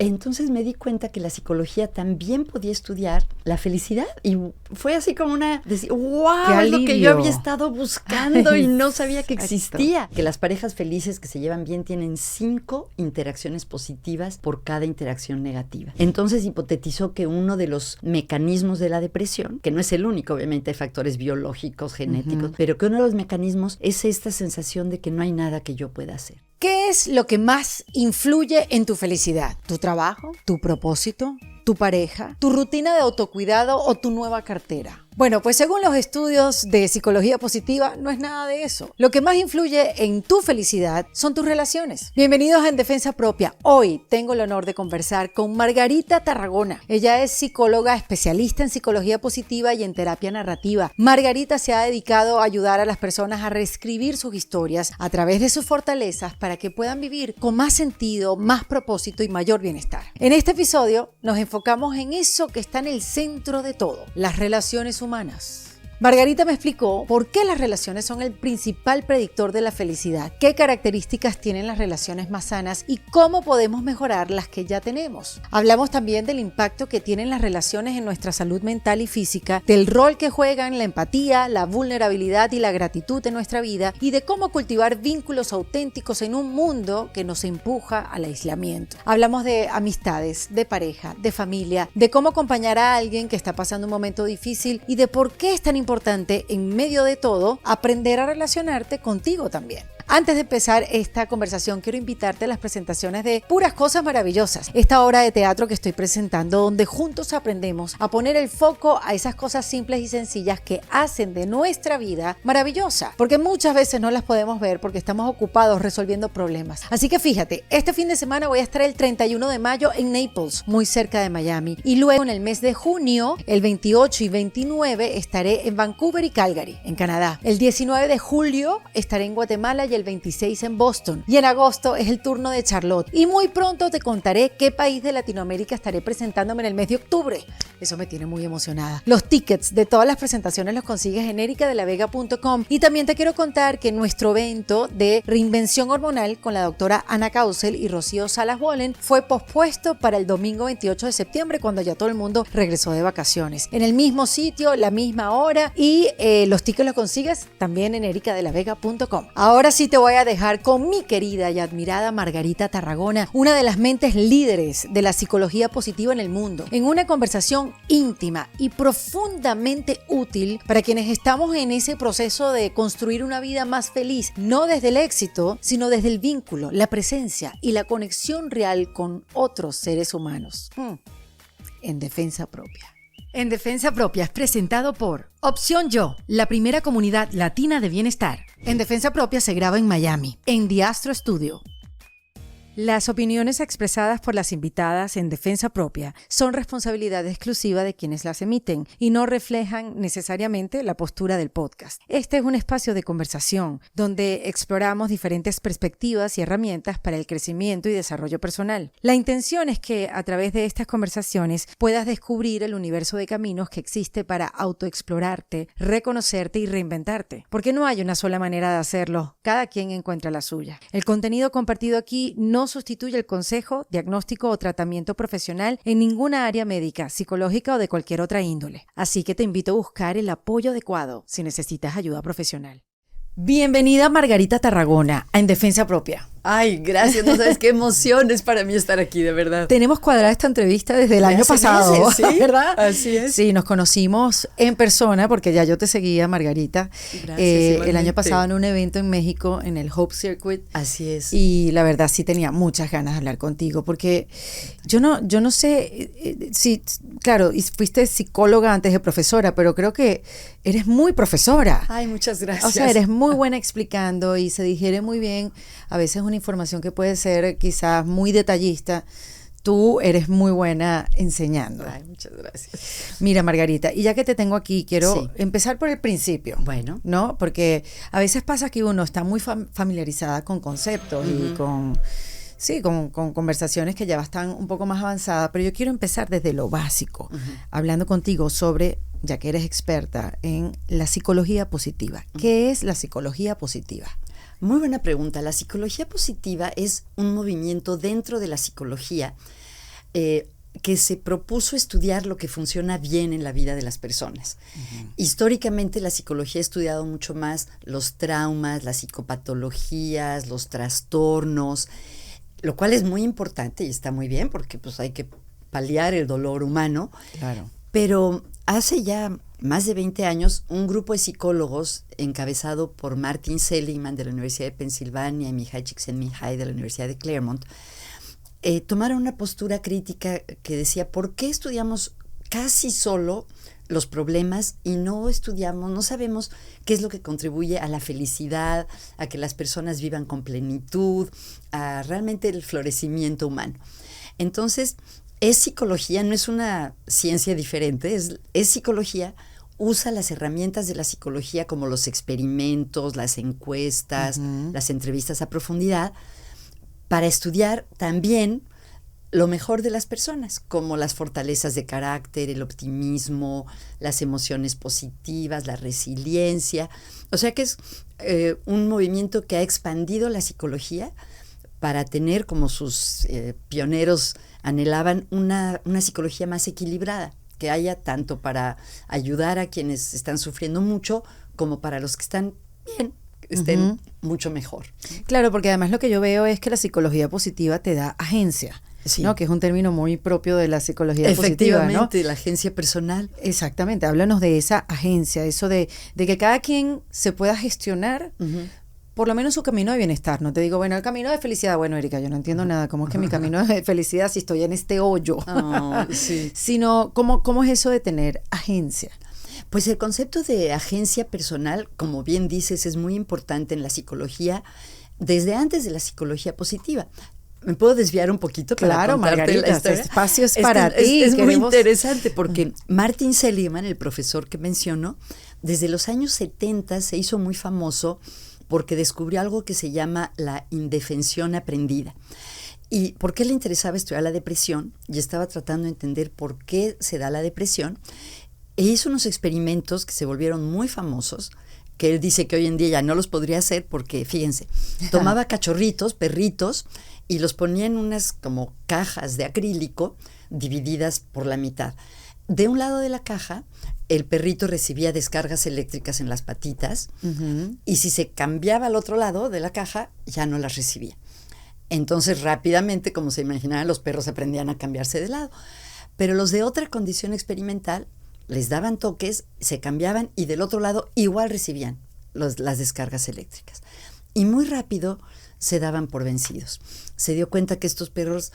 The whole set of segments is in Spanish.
Entonces me di cuenta que la psicología también podía estudiar la felicidad y fue así como wow, es lo que yo había estado buscando y no sabía que existía. Que las parejas felices que se llevan bien tienen 5 interacciones positivas por cada interacción negativa. Entonces hipotetizó que uno de los mecanismos de la depresión, que no es el único, obviamente hay factores biológicos, genéticos, pero que uno de los mecanismos es esta sensación de que no hay nada que yo pueda hacer. ¿Qué es lo que más influye en tu felicidad? ¿Tu trabajo? ¿Tu propósito? ¿Tu pareja? ¿Tu rutina de autocuidado o tu nueva cartera? Bueno, pues según los estudios de psicología positiva, no es nada de eso. Lo que más influye en tu felicidad son tus relaciones. Bienvenidos a En Defensa Propia. Hoy tengo el honor de conversar con Margarita Tarragona. Ella es psicóloga especialista en psicología positiva y en terapia narrativa. Margarita se ha dedicado a ayudar a las personas a reescribir sus historias a través de sus fortalezas para que puedan vivir con más sentido, más propósito y mayor bienestar. En este episodio nos enfocamos en eso que está en el centro de todo, las relaciones humanas. Margarita me explicó por qué las relaciones son el principal predictor de la felicidad, qué características tienen las relaciones más sanas y cómo podemos mejorar las que ya tenemos. Hablamos también del impacto que tienen las relaciones en nuestra salud mental y física, del rol que juegan la empatía, la vulnerabilidad y la gratitud en nuestra vida y de cómo cultivar vínculos auténticos en un mundo que nos empuja al aislamiento. Hablamos de amistades, de pareja, de familia, de cómo acompañar a alguien que está pasando un momento difícil y de por qué es tan importante en medio de todo aprender a relacionarte contigo también. Antes de empezar esta conversación, quiero invitarte a las presentaciones de Puras Cosas Maravillosas, esta obra de teatro que estoy presentando donde juntos aprendemos a poner el foco a esas cosas simples y sencillas que hacen de nuestra vida maravillosa, porque muchas veces no las podemos ver porque estamos ocupados resolviendo problemas. Así que fíjate, este fin de semana voy a estar el 31 de mayo en Naples, muy cerca de Miami, y luego en el mes de junio, el 28 y 29, estaré en Vancouver y Calgary, en Canadá. El 19 de julio estaré en Guatemala y el 26 en Boston. Y en agosto es el turno de Charlotte. Y muy pronto te contaré qué país de Latinoamérica estaré presentándome en el mes de octubre. Eso me tiene muy emocionada. Los tickets de todas las presentaciones los consigues en ericadelavega.com. Y también te quiero contar que nuestro evento de reinvención hormonal con la doctora Ana Causel y Rocío Salas Bolen fue pospuesto para el domingo 28 de septiembre cuando ya todo el mundo regresó de vacaciones. En el mismo sitio, la misma hora y los tickets los consigues también en ericadelavega.com. Ahora sí te voy a dejar con mi querida y admirada Margarita Tarragona, una de las mentes líderes de la psicología positiva en el mundo, en una conversación íntima y profundamente útil para quienes estamos en ese proceso de construir una vida más feliz, no desde el éxito, sino desde el vínculo, la presencia y la conexión real con otros seres humanos. En Defensa Propia. En Defensa Propia es presentado por Opción Yo, la primera comunidad latina de bienestar. En Defensa Propia se graba en Miami, en The Astro Studio. Las opiniones expresadas por las invitadas en Defensa Propia son responsabilidad exclusiva de quienes las emiten y no reflejan necesariamente la postura del podcast. Este es un espacio de conversación donde exploramos diferentes perspectivas y herramientas para el crecimiento y desarrollo personal. La intención es que a través de estas conversaciones puedas descubrir el universo de caminos que existe para autoexplorarte, reconocerte y reinventarte. Porque no hay una sola manera de hacerlo, cada quien encuentra la suya. El contenido compartido aquí no sustituye el consejo, diagnóstico o tratamiento profesional en ninguna área médica, psicológica o de cualquier otra índole. Así que te invito a buscar el apoyo adecuado si necesitas ayuda profesional. Bienvenida Margarita Tarragona a En Defensa Propia. Ay, gracias, no sabes qué emoción es para mí estar aquí, de verdad. Tenemos cuadrada esta entrevista desde el año pasado, meses, ¿sí? ¿Verdad? Así es. Sí, nos conocimos en persona porque ya yo te seguía, Margarita. Gracias, el año pasado en un evento en México, en el Hope Circuit. Así es. Y la verdad sí tenía muchas ganas de hablar contigo porque yo no sé si, claro, fuiste psicóloga antes de profesora, pero creo que eres muy profesora. Ay, muchas gracias. O sea, eres muy buena explicando y se digiere muy bien. A veces una información que puede ser quizás muy detallista. Tú eres muy buena enseñando. Ay, muchas gracias. Mira, Margarita, y ya que te tengo aquí, quiero empezar por el principio. Bueno. ¿No? Porque a veces pasa que uno está muy familiarizada con conceptos y con conversaciones que ya están un poco más avanzadas, pero yo quiero empezar desde lo básico, hablando contigo sobre, ya que eres experta en la psicología positiva. ¿Qué es la psicología positiva? Muy buena pregunta. La psicología positiva es un movimiento dentro de la psicología que se propuso estudiar lo que funciona bien en la vida de las personas. Históricamente la psicología ha estudiado mucho más los traumas, las psicopatologías, los trastornos, lo cual es muy importante y está muy bien porque pues hay que paliar el dolor humano. Claro. Pero hace ya más de 20 años, un grupo de psicólogos encabezado por Martin Seligman de la Universidad de Pensilvania y Mihai Csikszentmihalyi de la Universidad de Claremont, tomaron una postura crítica que decía, ¿por qué estudiamos casi solo los problemas y no sabemos qué es lo que contribuye a la felicidad, a que las personas vivan con plenitud, a realmente el florecimiento humano? Entonces, es psicología, no es una ciencia diferente, es psicología, usa las herramientas de la psicología como los experimentos, las encuestas, las entrevistas a profundidad, para estudiar también lo mejor de las personas, como las fortalezas de carácter, el optimismo, las emociones positivas, la resiliencia. O sea que es un movimiento que ha expandido la psicología para tener, como sus pioneros anhelaban, una psicología más equilibrada, que haya tanto para ayudar a quienes están sufriendo mucho, como para los que están bien, estén mucho mejor. Claro, porque además lo que yo veo es que la psicología positiva te da agencia, sí, ¿no? Que es un término muy propio de la psicología positiva, ¿no? Efectivamente, la agencia personal. Exactamente, háblanos de esa agencia, eso de que cada quien se pueda gestionar por lo menos su camino de bienestar. No te digo, bueno, el camino de felicidad, bueno, Erika, yo no entiendo nada, ¿cómo es que mi camino de felicidad si estoy en este hoyo? Oh, sí. Sino, ¿cómo es eso de tener agencia? Pues el concepto de agencia personal, como bien dices, es muy importante en la psicología, desde antes de la psicología positiva. ¿Me puedo desviar un poquito? Claro, Margarita, este espacio es para ti. Es muy interesante porque Martin Seligman, el profesor que menciono, desde los años 70 se hizo muy famoso porque descubrió algo que se llama la indefensión aprendida. ¿Y por qué le interesaba estudiar la depresión? Y estaba tratando de entender por qué se da la depresión. E hizo unos experimentos que se volvieron muy famosos, que él dice que hoy en día ya no los podría hacer porque, fíjense, tomaba cachorritos, perritos, y los ponía en unas como cajas de acrílico divididas por la mitad. De un lado de la caja, el perrito recibía descargas eléctricas en las patitas, y si se cambiaba al otro lado de la caja, ya no las recibía. Entonces, rápidamente, como se imaginarán, los perros aprendían a cambiarse de lado. Pero los de otra condición experimental les daban toques, se cambiaban y del otro lado igual recibían las descargas eléctricas. Y muy rápido se daban por vencidos. Se dio cuenta que estos perros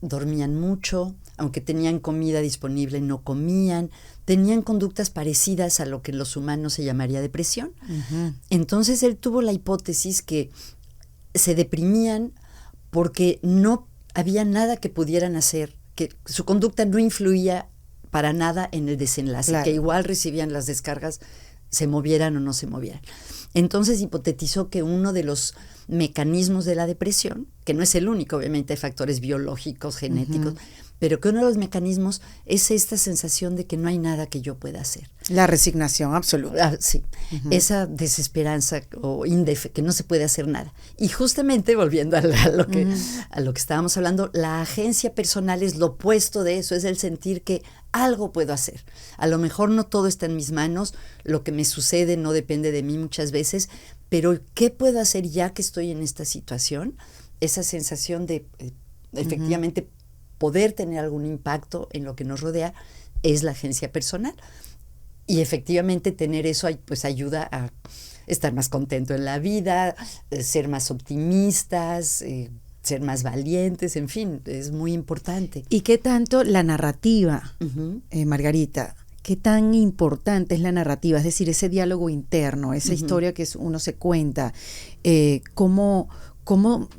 dormían mucho, aunque tenían comida disponible, no comían, tenían conductas parecidas a lo que en los humanos se llamaría depresión. Entonces él tuvo la hipótesis que se deprimían porque no había nada que pudieran hacer, que su conducta no influía para nada en el desenlace, claro, que igual recibían las descargas, se movieran o no se movieran. Entonces hipotetizó que uno de los mecanismos de la depresión, que no es el único, obviamente hay factores biológicos, genéticos, pero que uno de los mecanismos es esta sensación de que no hay nada que yo pueda hacer. La resignación absoluta. Sí, esa desesperanza o que no se puede hacer nada. Y justamente, volviendo a lo que estábamos hablando, la agencia personal es lo opuesto de eso, es el sentir que algo puedo hacer. A lo mejor no todo está en mis manos, lo que me sucede no depende de mí muchas veces, pero ¿qué puedo hacer ya que estoy en esta situación? Esa sensación de efectivamente poder tener algún impacto en lo que nos rodea es la agencia personal. Y efectivamente tener eso pues ayuda a estar más contento en la vida, ser más optimistas, ser más valientes, en fin, es muy importante. ¿Y qué tanto la narrativa, Margarita? ¿Qué tan importante es la narrativa? Es decir, ese diálogo interno, esa historia que uno se cuenta, cómo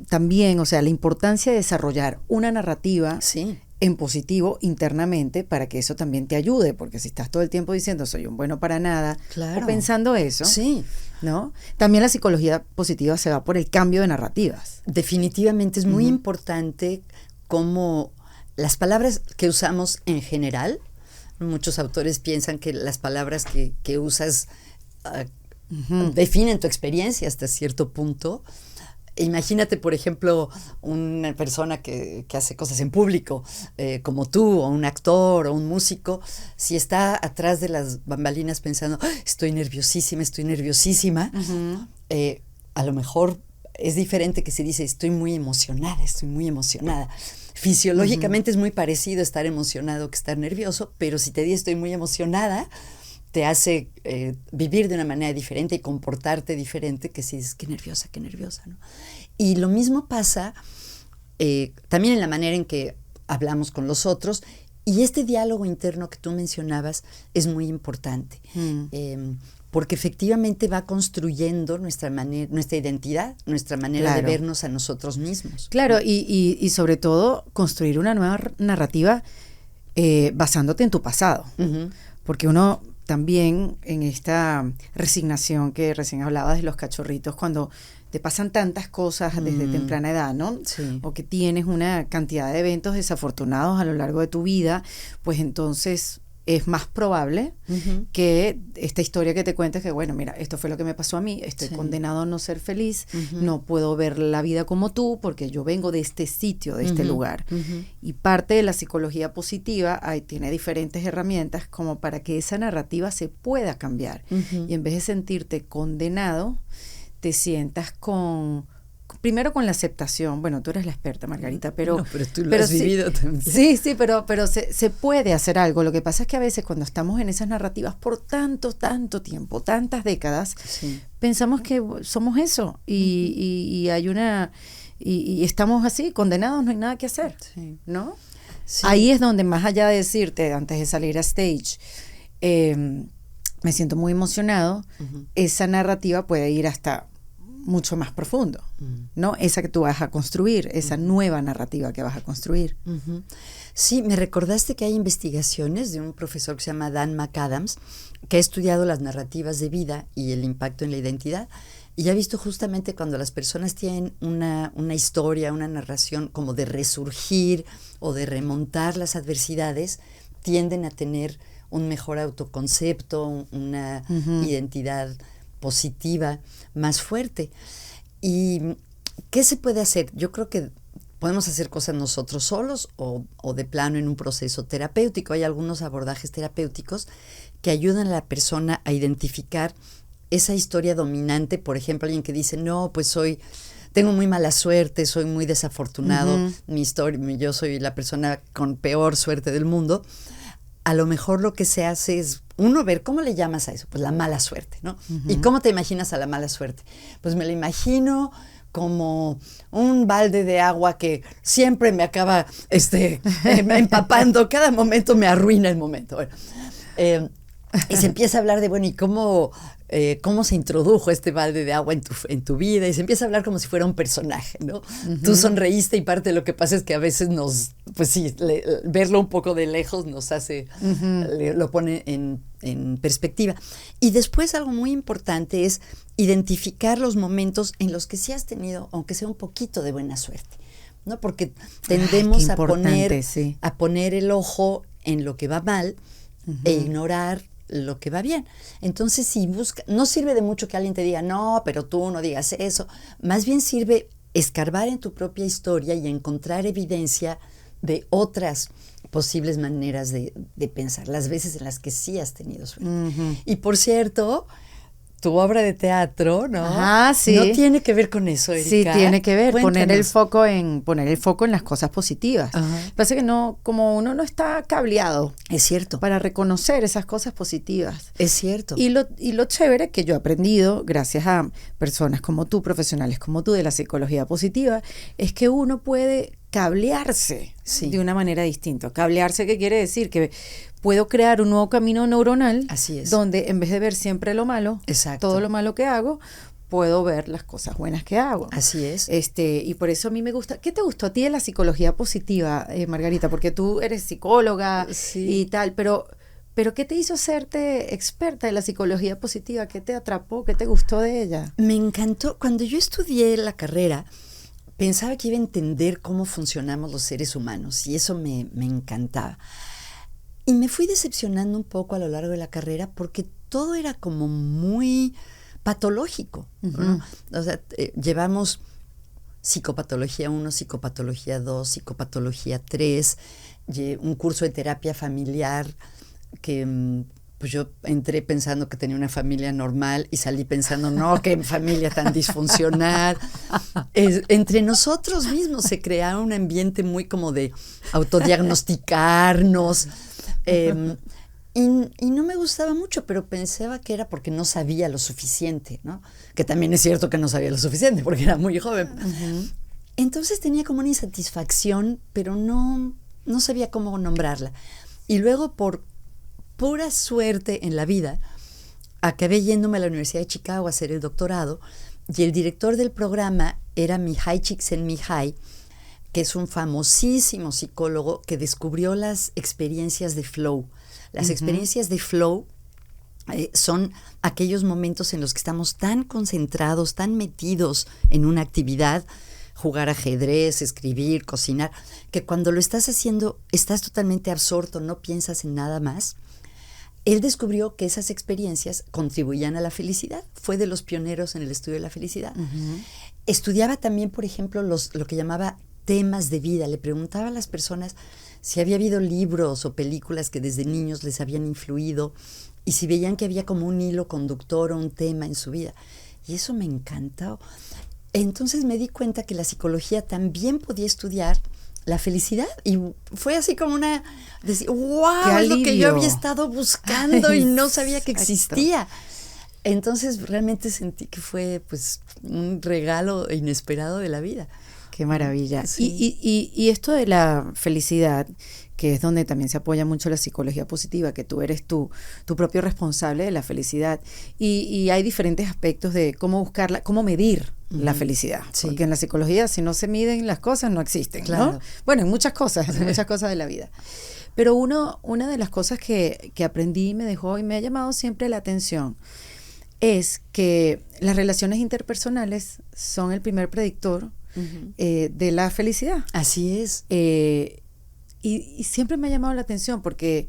también, o sea, la importancia de desarrollar una narrativa en positivo internamente para que eso también te ayude, porque si estás todo el tiempo diciendo soy un bueno para nada, claro, o pensando eso, ¿no? También la psicología positiva se va por el cambio de narrativas. Definitivamente es muy importante cómo las palabras que usamos en general, muchos autores piensan que las palabras que usas definen tu experiencia hasta cierto punto. Imagínate, por ejemplo, una persona que hace cosas en público, como tú, o un actor, o un músico, si está atrás de las bambalinas pensando, estoy nerviosísima, a lo mejor es diferente que si dice, estoy muy emocionada. Fisiológicamente es muy parecido estar emocionado que estar nervioso, pero si te dice estoy muy emocionada, te hace vivir de una manera diferente y comportarte diferente que si dices, qué nerviosa, ¿no? Y lo mismo pasa también en la manera en que hablamos con los otros, y este diálogo interno que tú mencionabas es muy importante, porque efectivamente va construyendo nuestra identidad, nuestra manera de vernos a nosotros mismos. Claro, y sobre todo construir una nueva narrativa basándote en tu pasado, porque uno también en esta resignación que recién hablabas de los cachorritos, cuando te pasan tantas cosas desde temprana edad, ¿no? Sí. O que tienes una cantidad de eventos desafortunados a lo largo de tu vida, pues entonces es más probable que esta historia que te cuentes que, bueno, mira, esto fue lo que me pasó a mí, estoy condenado a no ser feliz, no puedo ver la vida como tú porque yo vengo de este sitio, de este lugar. Y parte de la psicología positiva tiene diferentes herramientas como para que esa narrativa se pueda cambiar. Y en vez de sentirte condenado, te sientas primero con la aceptación. Bueno, tú eres la experta, Margarita, pero... No, pero tú lo has vivido también. Sí, pero se puede hacer algo. Lo que pasa es que a veces cuando estamos en esas narrativas por tanto tiempo, tantas décadas, pensamos que somos eso y hay y estamos así, condenados, no hay nada que hacer, ¿no? Sí. Ahí es donde, más allá de decirte, antes de salir a stage, me siento muy emocionado, esa narrativa puede ir hasta mucho más profundo, ¿no? Esa que tú vas a construir, esa nueva narrativa que vas a construir. Sí, me recordaste que hay investigaciones de un profesor que se llama Dan McAdams, que ha estudiado las narrativas de vida y el impacto en la identidad, y ha visto justamente cuando las personas tienen una historia, una narración como de resurgir o de remontar las adversidades, tienden a tener un mejor autoconcepto, una identidad positiva más fuerte. ¿Y qué se puede hacer? Yo creo que podemos hacer cosas nosotros solos o de plano en un proceso terapéutico. Hay algunos abordajes terapéuticos que ayudan a la persona a identificar esa historia dominante. Por ejemplo, alguien que dice, no, pues tengo muy mala suerte, soy muy desafortunado, yo soy la persona con peor suerte del mundo. A lo mejor lo que se hace es, uno, ver cómo le llamas a eso, pues la mala suerte, ¿no? ¿Y cómo te imaginas a la mala suerte? Pues me la imagino como un balde de agua que siempre me acaba empapando, cada momento me arruina el momento. Bueno, y se empieza a hablar de, bueno, ¿y cómo se introdujo este balde de agua en tu vida? Y se empieza a hablar como si fuera un personaje, ¿no? Tú sonreíste y parte de lo que pasa es que a veces verlo un poco de lejos nos hace, lo pone en perspectiva. Y después algo muy importante es identificar los momentos en los que sí has tenido, aunque sea un poquito de buena suerte, ¿no? Porque tendemos a poner el ojo en lo que va mal e ignorar lo que va bien. Entonces, si no sirve de mucho que alguien te diga, no, pero tú no digas eso. Más bien sirve escarbar en tu propia historia y encontrar evidencia de otras posibles maneras de pensar, las veces en las que sí has tenido suerte. Y por cierto, tu obra de teatro, ¿no? No tiene que ver con eso, Erika. Sí, tiene que ver, poner el foco en las cosas positivas. Pasa que como uno no está cableado. Es cierto. Para reconocer esas cosas positivas. Es cierto. Y lo chévere que yo he aprendido, gracias a personas como tú, profesionales como tú de la psicología positiva, es que uno puede cablearse de una manera distinta. Cablearse, ¿qué quiere decir? Que puedo crear un nuevo camino neuronal. Así es. Donde en vez de ver siempre lo malo, todo lo malo que hago, puedo ver las cosas buenas que hago. Así es. Y por eso a mí me gusta. ¿Qué te gustó a ti de la psicología positiva, Margarita? Porque tú eres psicóloga y tal, pero ¿qué te hizo hacerte experta de la psicología positiva? ¿Qué te atrapó? ¿Qué te gustó de ella? Me encantó. Cuando yo estudié la carrera, pensaba que iba a entender cómo funcionamos los seres humanos y eso me encantaba. Y me fui decepcionando un poco a lo largo de la carrera porque todo era como muy patológico, ¿no? O sea, llevamos psicopatología 1, psicopatología 2, psicopatología 3, un curso de terapia familiar que pues yo entré pensando que tenía una familia normal y salí pensando, no, qué familia tan disfuncional. Entre nosotros mismos se crea un ambiente muy como de autodiagnosticarnos. Y no me gustaba mucho, pero pensaba que era porque no sabía lo suficiente, ¿no? Que también es cierto que no sabía lo suficiente porque era muy joven. Entonces tenía como una insatisfacción, pero no sabía cómo nombrarla. Y luego, por pura suerte en la vida, acabé yéndome a la Universidad de Chicago a hacer el doctorado, y el director del programa era Mihai Csikszentmihalyi, que es un famosísimo psicólogo que descubrió las experiencias de flow. Las experiencias de flow son aquellos momentos en los que estamos tan concentrados, tan metidos en una actividad, jugar ajedrez, escribir, cocinar, que cuando lo estás haciendo estás totalmente absorto, no piensas en nada más. Él descubrió que esas experiencias contribuían a la felicidad. Fue de los pioneros en el estudio de la felicidad. Estudiaba también, por ejemplo, lo que llamaba temas de vida. Le preguntaba a las personas si había habido libros o películas que desde niños les habían influido y si veían que había como un hilo conductor o un tema en su vida. Y eso me encantó. Entonces me di cuenta que la psicología también podía estudiar la felicidad, y fue así como decir, wow, es lo que yo había estado buscando y no sabía que existía. Entonces realmente sentí que fue pues un regalo inesperado de la vida. Qué maravilla. Sí. Y esto de la felicidad, que es donde también se apoya mucho la psicología positiva, que tú eres tu propio responsable de la felicidad. Y hay diferentes aspectos de cómo buscarla, cómo medir la felicidad. Sí. Porque en la psicología, si no se miden las cosas, no existen, claro, ¿no? Bueno, en muchas cosas de la vida. Pero una de las cosas que aprendí y me dejó y me ha llamado siempre la atención es que las relaciones interpersonales son el primer predictor de la felicidad. Así es. Y siempre me ha llamado la atención porque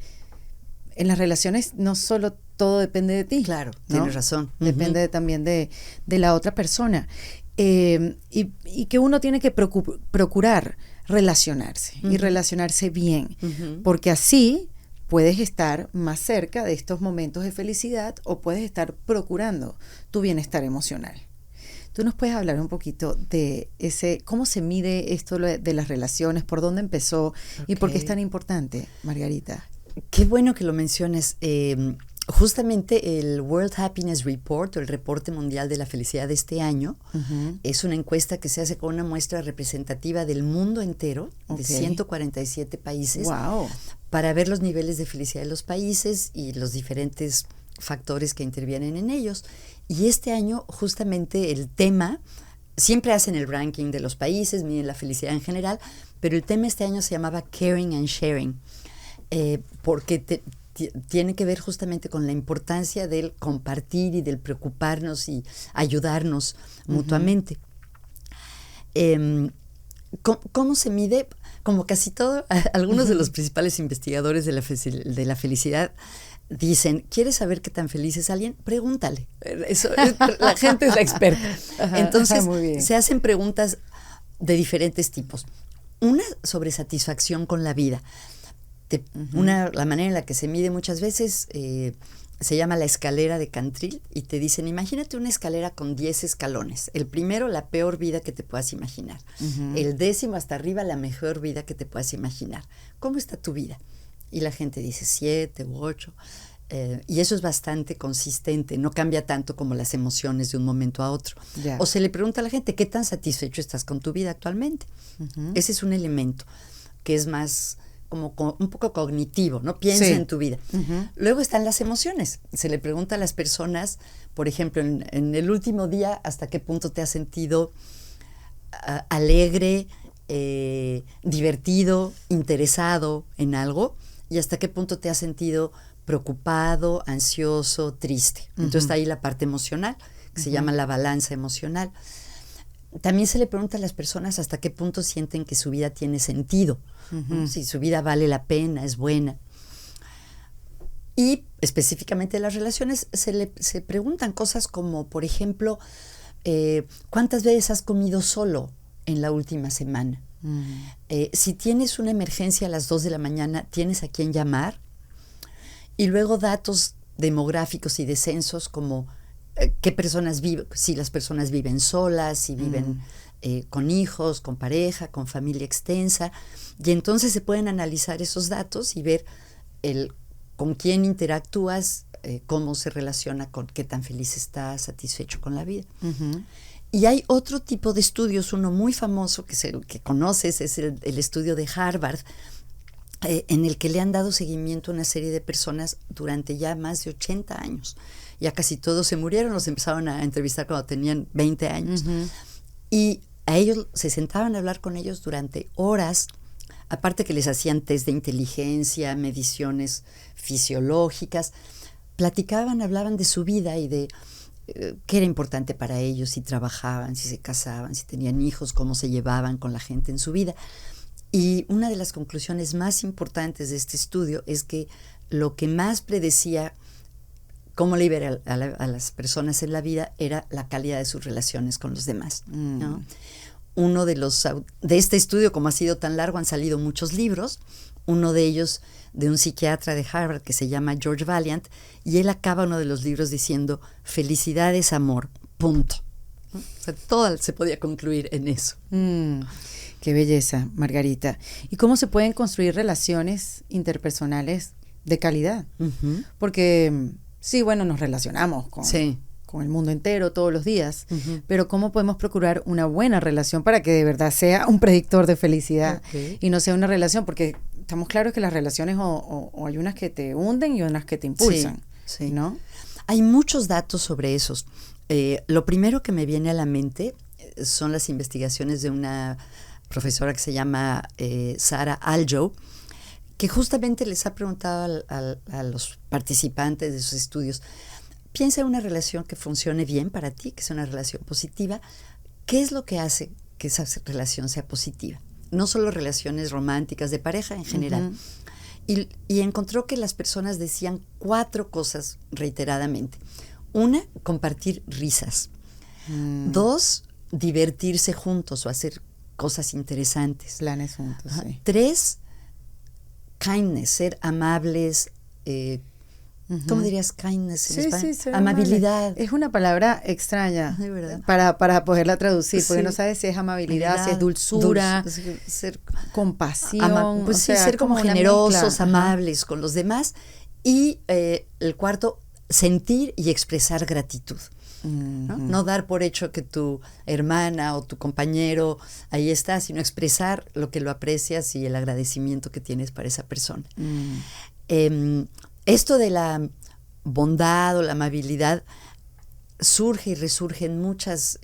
en las relaciones no solo todo depende de ti. Claro, ¿no? tienes razón. Depende también de la otra persona. Y que uno tiene que procurar relacionarse y relacionarse bien, porque así puedes estar más cerca de estos momentos de felicidad o puedes estar procurando tu bienestar emocional. ¿Tú nos puedes hablar un poquito de cómo se mide esto de las relaciones, por dónde empezó y por qué es tan importante, Margarita? Qué bueno que lo menciones. Justamente el World Happiness Report, o el Reporte Mundial de la Felicidad de este año, es una encuesta que se hace con una muestra representativa del mundo entero, de 147 países, para ver los niveles de felicidad de los países y los diferentes factores que intervienen en ellos. Y este año, justamente el tema, siempre hacen el ranking de los países, miden la felicidad en general, pero el tema este año se llamaba Caring and Sharing, porque tiene que ver justamente con la importancia del compartir y del preocuparnos y ayudarnos mutuamente. ¿Cómo se mide? Como casi todo, algunos de los principales investigadores de la felicidad dicen, ¿quieres saber qué tan feliz es alguien? Pregúntale. La gente es la experta. Entonces, se hacen preguntas de diferentes tipos. Una sobre satisfacción con la vida. La manera en la que se mide muchas veces se llama la escalera de Cantril, y te dicen, imagínate una escalera con 10 escalones. El primero, la peor vida que te puedas imaginar. El 10º hasta arriba, la mejor vida que te puedas imaginar. ¿Cómo está tu vida? Y la gente dice 7 u 8. Y eso es bastante consistente, no cambia tanto como las emociones de un momento a otro. O se le pregunta a la gente, ¿qué tan satisfecho estás con tu vida actualmente? Ese es un elemento que es más como un poco cognitivo, ¿no? Piensa en tu vida. Luego están las emociones. Se le pregunta a las personas, por ejemplo, en el último día, ¿hasta qué punto te has sentido alegre, divertido, interesado en algo? ¿Y hasta qué punto te has sentido preocupado, ansioso, triste? Entonces está ahí la parte emocional, que se llama la balanza emocional. También se le pregunta a las personas hasta qué punto sienten que su vida tiene sentido, si su vida vale la pena, es buena. Y específicamente las relaciones se preguntan cosas como, por ejemplo, ¿cuántas veces has comido solo en la última semana. Si tienes una emergencia a las 2 de la mañana, tienes a quién llamar. Y luego datos demográficos y de censos como qué personas viven, si las personas viven solas, si viven con hijos, con pareja, con familia extensa. Y entonces se pueden analizar esos datos y ver con quién interactúas, cómo se relaciona con qué tan feliz estás, satisfecho con la vida. Y hay otro tipo de estudios, uno muy famoso que conoces, es el estudio de Harvard, en el que le han dado seguimiento a una serie de personas durante ya más de 80 años. Ya casi todos se murieron, los empezaron a entrevistar cuando tenían 20 años. Y a ellos se sentaban a hablar con ellos durante horas, aparte que les hacían test de inteligencia, mediciones fisiológicas, platicaban, hablaban de su vida y de qué era importante para ellos, si trabajaban, si se casaban, si tenían hijos, cómo se llevaban con la gente en su vida. Y una de las conclusiones más importantes de este estudio es que lo que más predecía cómo le iba a las personas en la vida era la calidad de sus relaciones con los demás, ¿no? Uno de este estudio, como ha sido tan largo, han salido muchos libros. Uno de ellos de un psiquiatra de Harvard que se llama George Vaillant, y él acaba uno de los libros diciendo: felicidad es amor, punto. O sea, todo se podía concluir en eso. Qué belleza, Margarita. ¿Y cómo se pueden construir relaciones interpersonales de calidad? Porque sí, bueno, nos relacionamos con el mundo entero todos los días, pero ¿cómo podemos procurar una buena relación para que de verdad sea un predictor de felicidad y no sea una relación? Porque estamos claros que las relaciones o hay unas que te hunden y unas que te impulsan, ¿no? Hay muchos datos sobre esos. Lo primero que me viene a la mente son las investigaciones de una profesora que se llama Sarah Aljoe, que justamente les ha preguntado a los participantes de sus estudios: piensa en una relación que funcione bien para ti, que sea una relación positiva. ¿Qué es lo que hace que esa relación sea positiva? No solo relaciones románticas, de pareja en general. Y encontró que las personas decían 4 cosas reiteradamente. 1, compartir risas. 2, divertirse juntos o hacer cosas interesantes. Planes juntos, sí. 3, kindness, ser amables. ¿Cómo dirías kindness en español? Amabilidad. Amable. Es una palabra extraña ¿verdad? Para poderla traducir, porque no sabes si es amabilidad, si es dulzura, ser compasión. Pues sí, ser como generosos, amables con los demás. Y el 4, sentir y expresar gratitud. No dar por hecho que tu hermana o tu compañero ahí está, sino expresar lo que lo aprecias y el agradecimiento que tienes para esa persona. Esto de la bondad o la amabilidad surge y resurge en muchas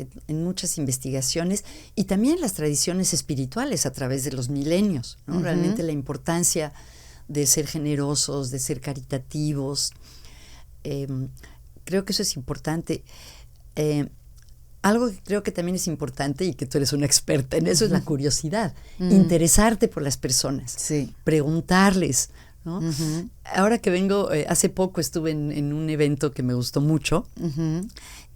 investigaciones y también en las tradiciones espirituales a través de los milenios, ¿no? Realmente la importancia de ser generosos, de ser caritativos. Creo que eso es importante. Algo que creo que también es importante y que tú eres una experta en eso es la curiosidad, interesarte por las personas, preguntarles, ¿no? Ahora que vengo, hace poco estuve en un evento que me gustó mucho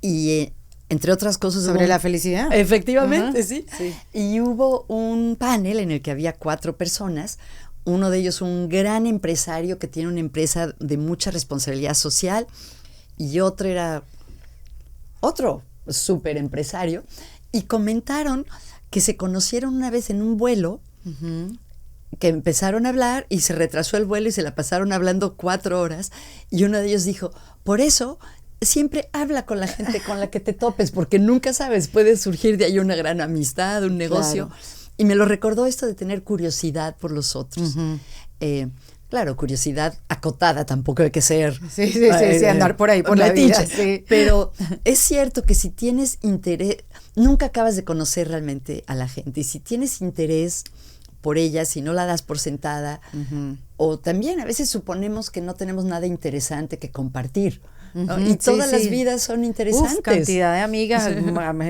y entre otras cosas sobre la felicidad. Efectivamente, sí. Y hubo un panel en el que había 4 personas. Uno de ellos un gran empresario que tiene una empresa de mucha responsabilidad social y otro era otro súper empresario, y comentaron que se conocieron una vez en un vuelo, que empezaron a hablar y se retrasó el vuelo y se la pasaron hablando 4 horas, y uno de ellos dijo: por eso siempre habla con la gente con la que te topes, porque nunca sabes, puede surgir de ahí una gran amistad, un negocio. Claro. Y me lo recordó esto de tener curiosidad por los otros. Claro, curiosidad acotada, tampoco hay que ser... Sí, andar por ahí por la vida. Pero es cierto que si tienes interés, nunca acabas de conocer realmente a la gente. Y si tienes interés por ella, si no la das por sentada, o también a veces suponemos que no tenemos nada interesante que compartir. Y todas las vidas son interesantes. Cantidad de amigas,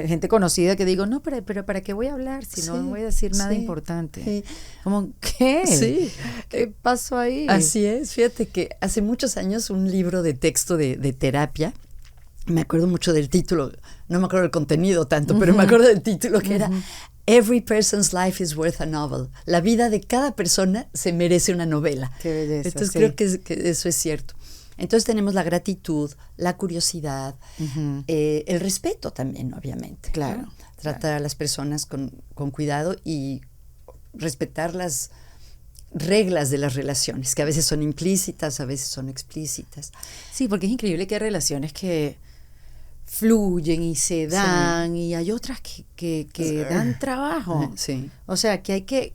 gente conocida que digo, no, pero ¿para qué voy a hablar si no voy a decir nada importante? Como, ¿qué? ¿Qué pasó ahí? Así es. Fíjate que hace muchos años un libro de texto de terapia me acuerdo mucho del título, no me acuerdo del contenido tanto, pero me acuerdo del título que era Every person's life is worth a novel. La vida de cada persona se merece una novela. Qué belleza. Entonces creo que eso es cierto. Entonces tenemos la gratitud, la curiosidad, el respeto también, obviamente. Claro. ¿no? Tratar a las personas con cuidado y respetar las reglas de las relaciones, que a veces son implícitas, a veces son explícitas. Sí, porque es increíble que hay relaciones que fluyen y se dan, y hay otras que dan trabajo. Sí. O sea, que hay que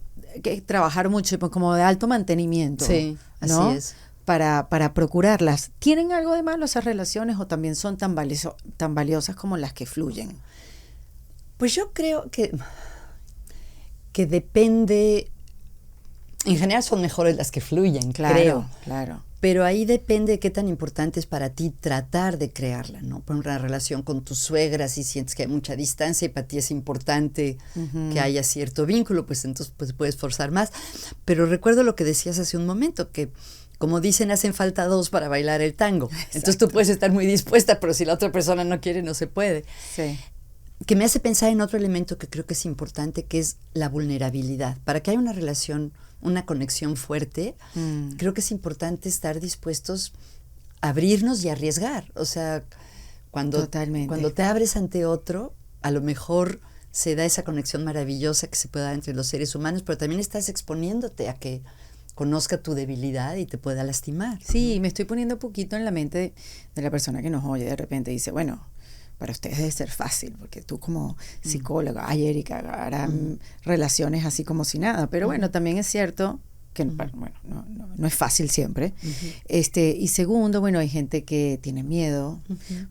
trabajar mucho, como de alto mantenimiento. Sí, así ¿no? es. Para procurarlas. ¿Tienen algo de malo esas relaciones o también son tan valiosas como las que fluyen? Pues yo creo que depende. En general son mejores las que fluyen, creo. Claro. Pero ahí depende de qué tan importante es para ti tratar de crearla, ¿no? Por una relación con tu suegra, si sientes que hay mucha distancia y para ti es importante que haya cierto vínculo, pues entonces pues puedes forzar más. Pero recuerdo lo que decías hace un momento, que como dicen, hacen falta dos para bailar el tango. Exacto. Entonces tú puedes estar muy dispuesta, pero si la otra persona no quiere, no se puede. Sí. Que me hace pensar en otro elemento que creo que es importante, que es la vulnerabilidad. Para que haya una relación, una conexión fuerte, creo que es importante estar dispuestos a abrirnos y arriesgar. O sea, cuando te abres ante otro, a lo mejor se da esa conexión maravillosa que se puede dar entre los seres humanos, pero también estás exponiéndote a que conozca tu debilidad y te pueda lastimar. Sí, ¿no? Me estoy poniendo un poquito en la mente de la persona que nos oye, de repente dice, bueno, para ustedes debe ser fácil, porque tú como psicóloga, ay, Erika, harán relaciones así como si nada, pero bueno, también es cierto que bueno, no es fácil siempre. Y segundo, bueno, hay gente que tiene miedo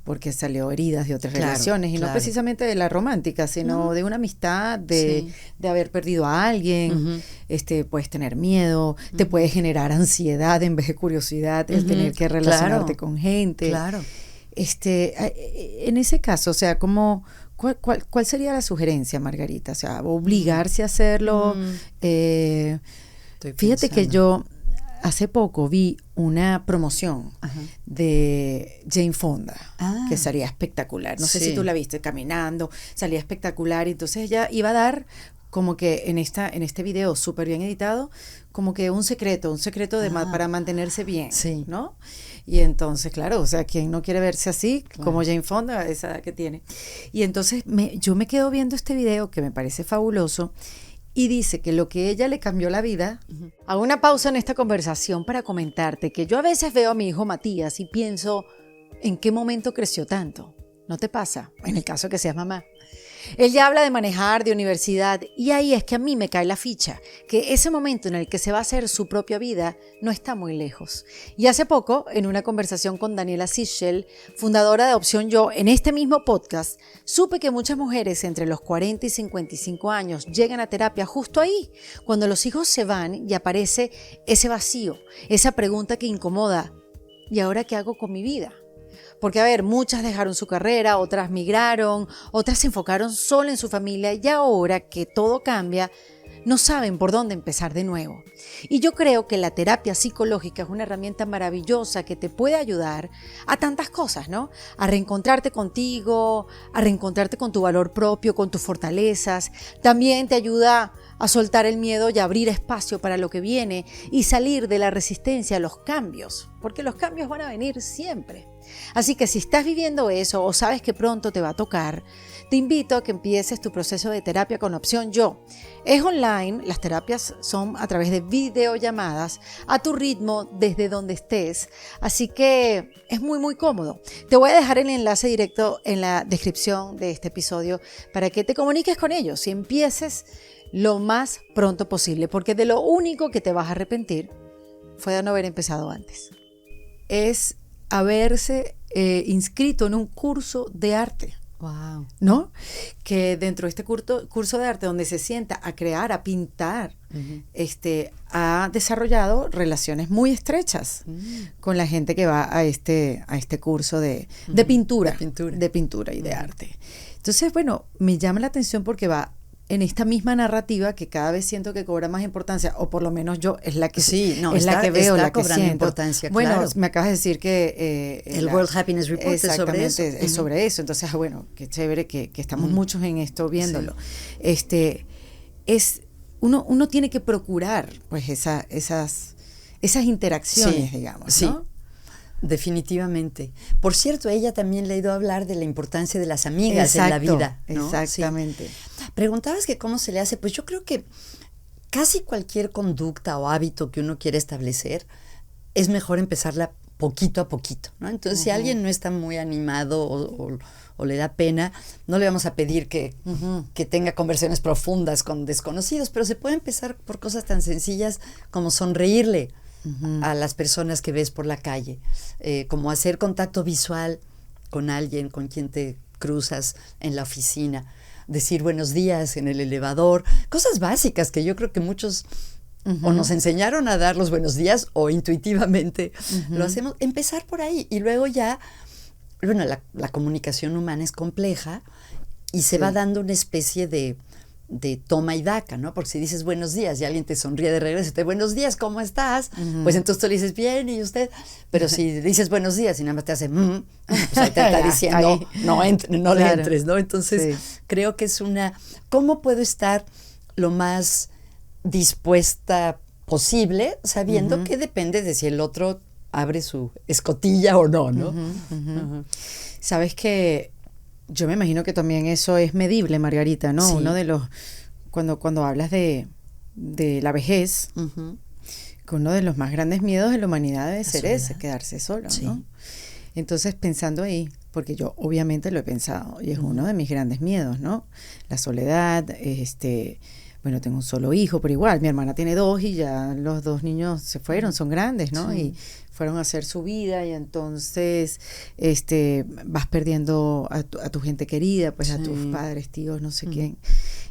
porque salió heridas de otras relaciones, y no precisamente de la romántica, sino de una amistad, de haber perdido a alguien. Puedes tener miedo, te puede generar ansiedad en vez de curiosidad el tener que relacionarte con gente. Claro. En ese caso, o sea, ¿cuál sería la sugerencia, Margarita? O sea, obligarse a hacerlo. Fíjate que yo hace poco vi una promoción de Jane Fonda, que salía espectacular. No sé si tú la viste caminando, salía espectacular. Y entonces ella iba a dar como que en este video súper bien editado, como que un secreto para mantenerse bien, ¿no? Y entonces, claro, o sea, ¿quién no quiere verse así como Jane Fonda, a esa edad que tiene? Y entonces yo me quedo viendo este video que me parece fabuloso, y dice que lo que ella le cambió la vida. Hago una pausa en esta conversación para comentarte que yo a veces veo a mi hijo Matías y pienso, ¿en qué momento creció tanto? ¿No te pasa? En el caso que seas mamá. Él ya habla de manejar, de universidad, y ahí es que a mí me cae la ficha, que ese momento en el que se va a hacer su propia vida no está muy lejos. Y hace poco, en una conversación con Daniela Sichel, fundadora de Opción Yo, en este mismo podcast, supe que muchas mujeres entre los 40 y 55 años llegan a terapia justo ahí, cuando los hijos se van y aparece ese vacío, esa pregunta que incomoda, ¿y ahora qué hago con mi vida? Porque, a ver, muchas dejaron su carrera, otras migraron, otras se enfocaron solo en su familia, y ahora que todo cambia, no saben por dónde empezar de nuevo. Y yo creo que la terapia psicológica es una herramienta maravillosa que te puede ayudar a tantas cosas, ¿no? A reencontrarte contigo, a reencontrarte con tu valor propio, con tus fortalezas. También te ayuda a soltar el miedo y abrir espacio para lo que viene y salir de la resistencia a los cambios, porque los cambios van a venir siempre. Así que si estás viviendo eso o sabes que pronto te va a tocar, te invito a que empieces tu proceso de terapia con Opción Yo. Es online, las terapias son a través de videollamadas a tu ritmo desde donde estés, así que es muy muy cómodo. Te voy a dejar el enlace directo en la descripción de este episodio para que te comuniques con ellos y empieces lo más pronto posible, porque de lo único que te vas a arrepentir fue de no haber empezado antes. Es haberse inscrito en un curso de arte. Wow. ¿No? Que dentro de este curso de arte, donde se sienta a crear, a pintar, ha desarrollado relaciones muy estrechas con la gente que va a este curso de pintura y de arte. Entonces, bueno, me llama la atención porque va en esta misma narrativa que cada vez siento que cobra más importancia, o por lo menos yo es la que la que veo, la que siento. Importancia, bueno, claro. Me acabas de decir que el World Happiness Report es sobre eso. Es sobre eso. Entonces, bueno, qué chévere que estamos muchos en esto viéndolo. Sí. Uno tiene que procurar pues esas interacciones, digamos, ¿no? Sí. Definitivamente. Por cierto, ella también le ha ido a hablar de la importancia de las amigas en la vida, ¿no? Exactamente. Sí. Preguntabas que cómo se le hace. Pues yo creo que casi cualquier conducta o hábito que uno quiera establecer es mejor empezarla poquito a poquito, ¿no? Entonces, si alguien no está muy animado o le da pena, no le vamos a pedir que tenga conversaciones profundas con desconocidos, pero se puede empezar por cosas tan sencillas como sonreírle a las personas que ves por la calle, como hacer contacto visual con alguien con quien te cruzas en la oficina, decir buenos días en el elevador, cosas básicas que yo creo que muchos o nos enseñaron a dar los buenos días o intuitivamente lo hacemos. Empezar por ahí y luego ya, bueno, la comunicación humana es compleja y se va dando una especie de toma y daca, ¿no? Porque si dices buenos días y alguien te sonríe de regreso, te buenos días, ¿cómo estás? Pues entonces tú le dices bien, ¿y usted? Pero si dices buenos días y nada más te hace pues ahí te está diciendo no le entres, ¿no? Entonces creo que es ¿cómo puedo estar lo más dispuesta posible, sabiendo que depende de si el otro abre su escotilla o no, ¿no? Sabes que yo me imagino que también eso es medible, Margarita, ¿no? Sí. Uno de los, cuando hablas de la vejez, que uno de los más grandes miedos de la humanidad debe ser ese, quedarse solo, ¿no? Entonces, pensando ahí, porque yo obviamente lo he pensado, y es uno de mis grandes miedos, ¿no? La soledad, bueno, tengo un solo hijo, pero igual, mi hermana tiene 2 y ya los 2 niños se fueron, son grandes, ¿no? Sí. Y fueron a hacer su vida y entonces vas perdiendo a tu gente querida, pues a tus padres, tíos, no sé quién.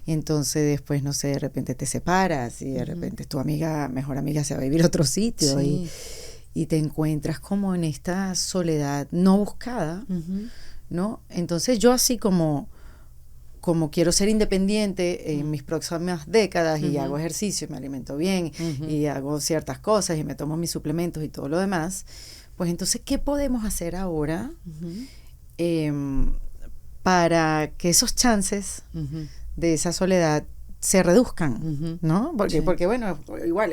Y entonces después, no sé, de repente te separas y de repente tu mejor amiga se va a vivir a otro sitio y te encuentras como en esta soledad no buscada, ¿no? Entonces yo así como quiero ser independiente en mis próximas décadas y hago ejercicio y me alimento bien y hago ciertas cosas y me tomo mis suplementos y todo lo demás, pues entonces, ¿qué podemos hacer ahora para que esos chances de esa soledad se reduzcan, ¿no? Porque bueno, igual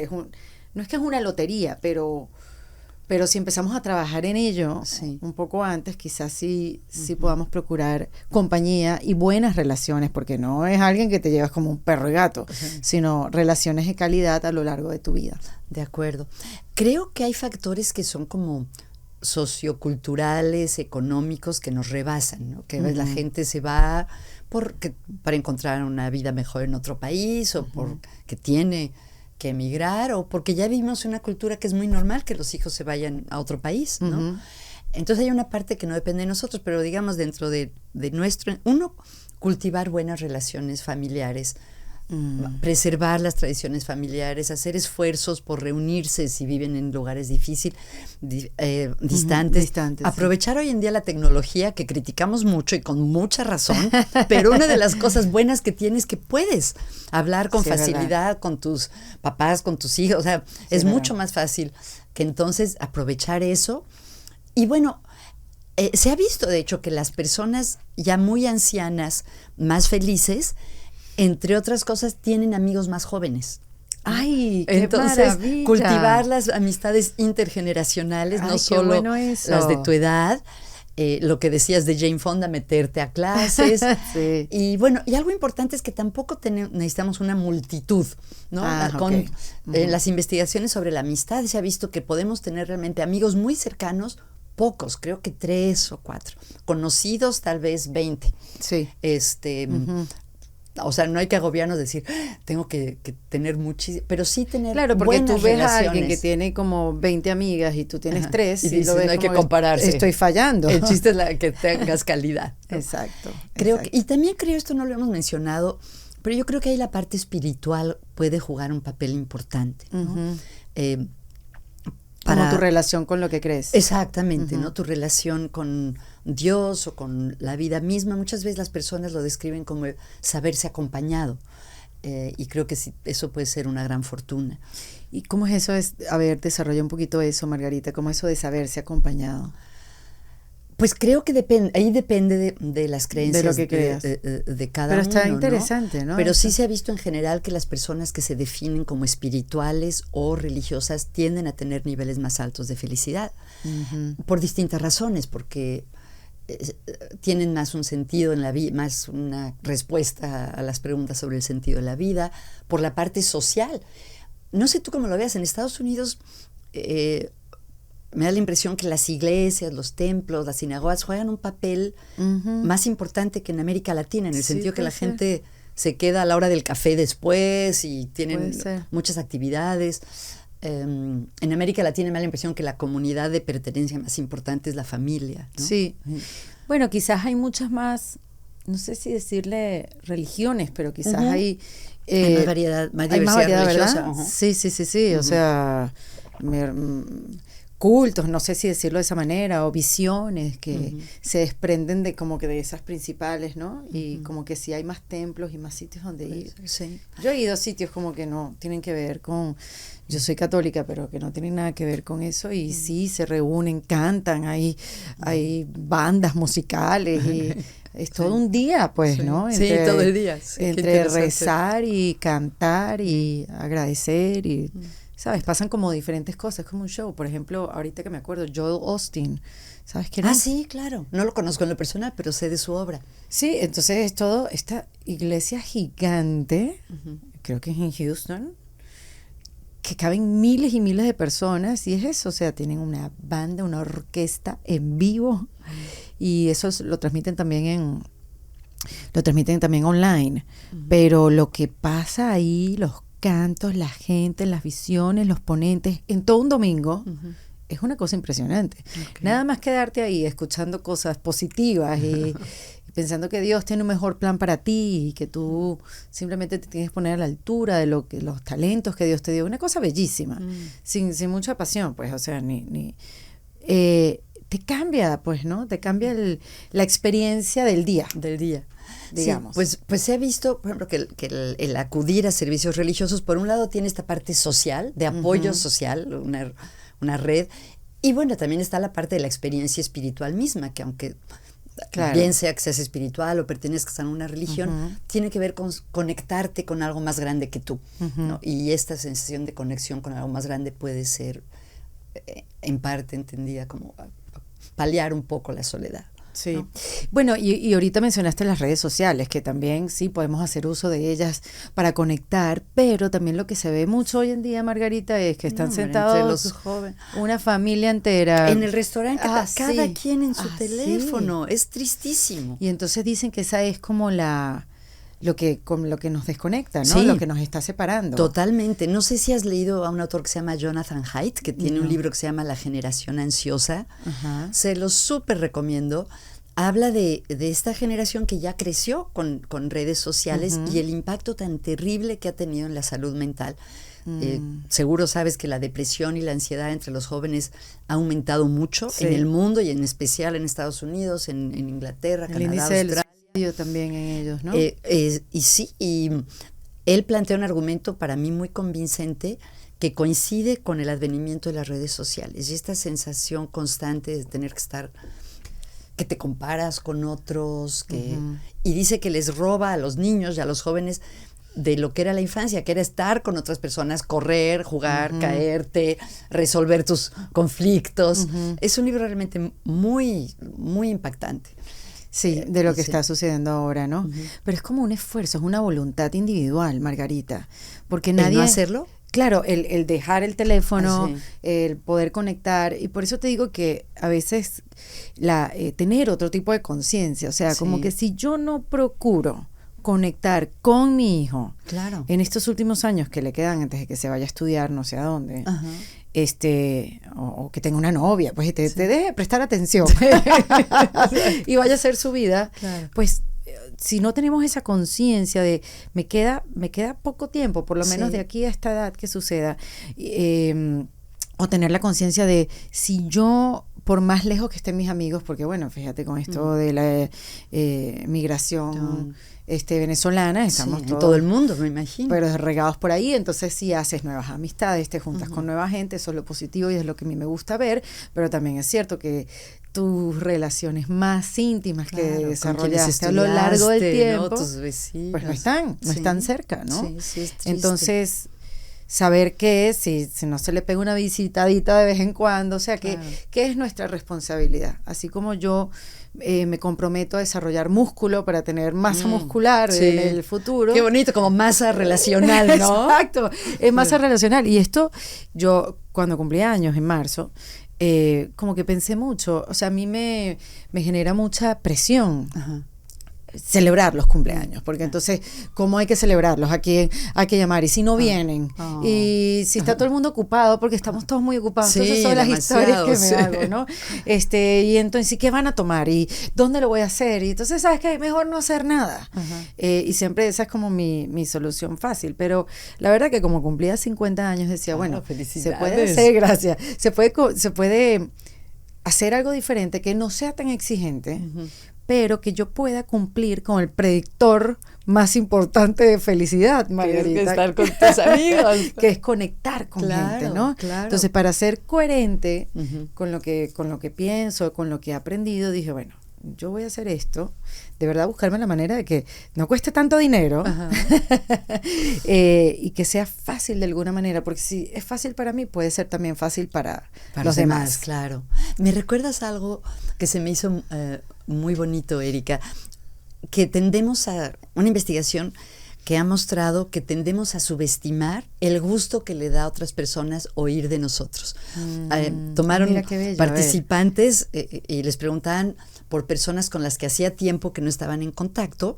no es que es una lotería, pero si empezamos a trabajar en ello un poco antes, quizás sí podamos procurar compañía y buenas relaciones, porque no es alguien que te llevas como un perro y gato, sino relaciones de calidad a lo largo de tu vida. De acuerdo. Creo que hay factores que son como socioculturales, económicos, que nos rebasan, ¿no? Que la gente se va para encontrar una vida mejor en otro país o porque tiene que emigrar o porque ya vivimos una cultura que es muy normal que los hijos se vayan a otro país, ¿no? Entonces hay una parte que no depende de nosotros, pero digamos dentro de nuestro, cultivar buenas relaciones familiares, preservar las tradiciones familiares, hacer esfuerzos por reunirse si viven en lugares distantes, aprovechar hoy en día la tecnología que criticamos mucho y con mucha razón, pero una de las cosas buenas que tienes es que puedes hablar con facilidad con tus papás, con tus hijos, o sea, es mucho más fácil que entonces aprovechar eso. Y bueno, se ha visto de hecho que las personas ya muy ancianas, más felices, entre otras cosas, tienen amigos más jóvenes. ¡Ay, qué Entonces, maravilla! Cultivar las amistades intergeneracionales, no solo las de tu edad, lo que decías de Jane Fonda, meterte a clases. Y bueno, y algo importante es que tampoco necesitamos una multitud, ¿no? En las investigaciones sobre la amistad se ha visto que podemos tener realmente amigos muy cercanos, pocos, creo que 3 o 4, conocidos tal vez 20. Sí. O sea, no hay que agobiarnos, decir, tengo que tener muchísimo, pero sí tener buenas relaciones. Claro, porque tú ves a alguien que tiene como 20 amigas y tú tienes 3 y dices, lo ves, no hay que compararse. Estoy fallando. El chiste es que tengas calidad, ¿no? Exacto. Y también creo, esto no lo hemos mencionado, pero yo creo que ahí la parte espiritual puede jugar un papel importante, ¿no? Como tu relación con lo que crees. Exactamente, ¿no? Tu relación con Dios o con la vida misma. Muchas veces las personas lo describen como saberse acompañado. Y creo que sí, eso puede ser una gran fortuna. ¿Y cómo es eso? A ver, desarrolla un poquito eso, Margarita. ¿Cómo es eso de saberse acompañado? Pues creo que ahí depende de las creencias de lo que creas. De cada Pero uno. Pero está interesante, ¿no? Pero sí se ha visto en general que las personas que se definen como espirituales o religiosas tienden a tener niveles más altos de felicidad. Por distintas razones, porque tienen más un sentido en la vida, más una respuesta a las preguntas sobre el sentido de la vida, por la parte social. No sé tú cómo lo veas, en Estados Unidos me da la impresión que las iglesias, los templos, las sinagogas juegan un papel más importante que en América Latina, en el sentido que la gente se queda a la hora del café después y tienen muchas actividades. En América Latina me da la impresión que la comunidad de pertenencia más importante es la familia, ¿no? Sí. Bueno, quizás hay muchas más, no sé si decirle religiones, pero quizás hay más variedad, más variedad, religiosa. ¿verdad? Sí. O sea, cultos, no sé si decirlo de esa manera, o visiones que se desprenden de como que de esas principales, ¿no? Y como que sí hay más templos y más sitios donde ir. Sí. Yo he ido a sitios como que no tienen que ver con, yo soy católica, pero que no tienen nada que ver con eso, y sí se reúnen, cantan, hay bandas musicales y es todo un día, pues, ¿no? Entre, todo el día. Entre rezar y cantar y agradecer y ¿sabes? Pasan como diferentes cosas, como un show. Por ejemplo, ahorita que me acuerdo, Joel Osteen, ¿sabes quién es? Ah, sí, claro. No lo conozco en lo personal, pero sé de su obra. Sí, entonces es todo esta iglesia gigante, creo que es en Houston, que caben miles y miles de personas, y es eso, o sea, tienen una banda, una orquesta en vivo, y eso lo transmiten también online, pero lo que pasa ahí, los cantos, la gente, las visiones, los ponentes, en todo un domingo, es una cosa impresionante. Okay. Nada más quedarte ahí escuchando cosas positivas y pensando que Dios tiene un mejor plan para ti y que tú simplemente te tienes que poner a la altura de los talentos que Dios te dio. Una cosa bellísima, sin mucha pasión, pues, o sea, te cambia, pues, ¿no? Te cambia la experiencia del día. Digamos. Sí, pues se ha visto, por ejemplo, que el acudir a servicios religiosos, por un lado, tiene esta parte social, de apoyo social, una red, y bueno, también está la parte de la experiencia espiritual misma, que aunque bien sea que seas espiritual o pertenezcas a una religión, tiene que ver con conectarte con algo más grande que tú, ¿no? Y esta sensación de conexión con algo más grande puede ser, en parte entendida como paliar un poco la soledad. Sí. ¿No? Bueno, y ahorita mencionaste las redes sociales, que también sí podemos hacer uso de ellas para conectar, pero también lo que se ve mucho hoy en día, Margarita, es que están sentados entre los jóvenes, una familia entera en el restaurante, cada quien en su teléfono, es tristísimo. Y entonces dicen que esa es como lo que nos desconecta, ¿no? Sí. Lo que nos está separando. Totalmente. No sé si has leído a un autor que se llama Jonathan Haidt, que tiene un libro que se llama La generación ansiosa. Se lo súper recomiendo. Habla de esta generación que ya creció con redes sociales y el impacto tan terrible que ha tenido en la salud mental. Seguro sabes que la depresión y la ansiedad entre los jóvenes ha aumentado mucho en el mundo y en especial en Estados Unidos, en Inglaterra, Canadá, Australia. También en ellos, ¿no? Y sí, y él plantea un argumento para mí muy convincente que coincide con el advenimiento de las redes sociales y esta sensación constante de tener que estar, que te comparas con otros, y dice que les roba a los niños y a los jóvenes de lo que era la infancia, que era estar con otras personas, correr, jugar, caerte, resolver tus conflictos. Es un libro realmente muy, muy impactante. Sí, de lo que está sucediendo ahora, ¿no? Pero es como un esfuerzo, es una voluntad individual, Margarita, porque nadie... ¿El no hacerlo? Claro, el dejar el teléfono, el poder conectar, y por eso te digo que a veces tener otro tipo de conciencia, o sea, como que si yo no procuro conectar con mi hijo en estos últimos años que le quedan antes de que se vaya a estudiar no sé a dónde, o que tenga una novia, pues te deje prestar atención y vaya a hacer su vida, pues si no tenemos esa conciencia de me queda poco tiempo, por lo menos de aquí a esta edad que suceda, o tener la conciencia de si yo, por más lejos que estén mis amigos, porque bueno, fíjate con esto de la migración venezolana, estamos sí, todos, en todo el mundo, me imagino. pero regados por ahí, entonces sí haces nuevas amistades, te juntas con nueva gente, eso es lo positivo y es lo que a mí me gusta ver, pero también es cierto que tus relaciones más íntimas que desarrollaste a lo largo del tiempo, ¿no? Tus vecinos, pues no están cerca, ¿no? Sí, sí, es triste. Entonces, saber que si no se le pega una visitadita de vez en cuando, o sea, que es nuestra responsabilidad. Así como yo me comprometo a desarrollar músculo para tener masa muscular en el futuro. Qué bonito, como masa relacional, ¿no? Exacto, es masa relacional. Y esto, yo cuando cumplí años en marzo, como que pensé mucho, o sea, a mí me genera mucha presión. Celebrar los cumpleaños, porque entonces, ¿cómo hay que celebrarlos? ¿A quién hay que llamar? Y si no vienen, y si está todo el mundo ocupado, porque estamos todos muy ocupados, sí, entonces son las historias que me sí. hago, ¿no? Y entonces, ¿qué van a tomar? ¿Y dónde lo voy a hacer? Y entonces, ¿sabes qué? Mejor no hacer nada. Y siempre esa es como mi solución fácil, pero la verdad que como cumplía 50 años, decía, bueno, se puede hacer, gracias, se puede hacer algo diferente que no sea tan exigente, pero que yo pueda cumplir con el predictor más importante de felicidad, Margarita. Que estar con tus amigos. Que es conectar con gente, ¿no? Claro. Entonces, para ser coherente con lo que pienso, con lo que he aprendido, dije, bueno, yo voy a hacer esto, de verdad buscarme la manera de que no cueste tanto dinero y que sea fácil de alguna manera, porque si es fácil para mí, puede ser también fácil para los demás. Claro. ¿Me recuerdas algo que se me hizo muy bonito, Erika? Que tendemos a, una investigación que ha mostrado que tendemos a subestimar el gusto que le da a otras personas oír de nosotros. Tomaron participantes y les preguntaban por personas con las que hacía tiempo que no estaban en contacto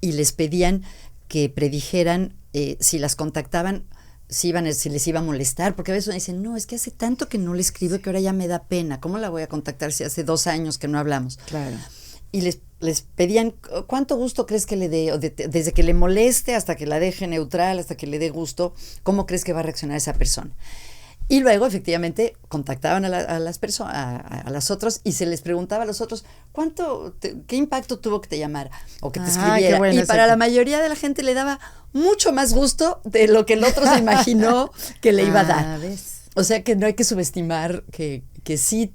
y les pedían que predijeran si las contactaban, si les iba a molestar, porque a veces dicen, no, es que hace tanto que no le escribo que ahora ya me da pena, ¿cómo la voy a contactar si hace 2 años que no hablamos? Claro. Y les pedían, ¿cuánto gusto crees que le dé? O desde que le moleste hasta que la deje neutral, hasta que le dé gusto, ¿cómo crees que va a reaccionar esa persona? Y luego, efectivamente, contactaban a las personas, a las otras, y se les preguntaba a los otros, ¿qué impacto tuvo que te llamara? O que te escribiera. Bueno, y para la mayoría de la gente le daba mucho más gusto de lo que el otro se imaginó que le iba a dar. ¿Ves? O sea que no hay que subestimar que sí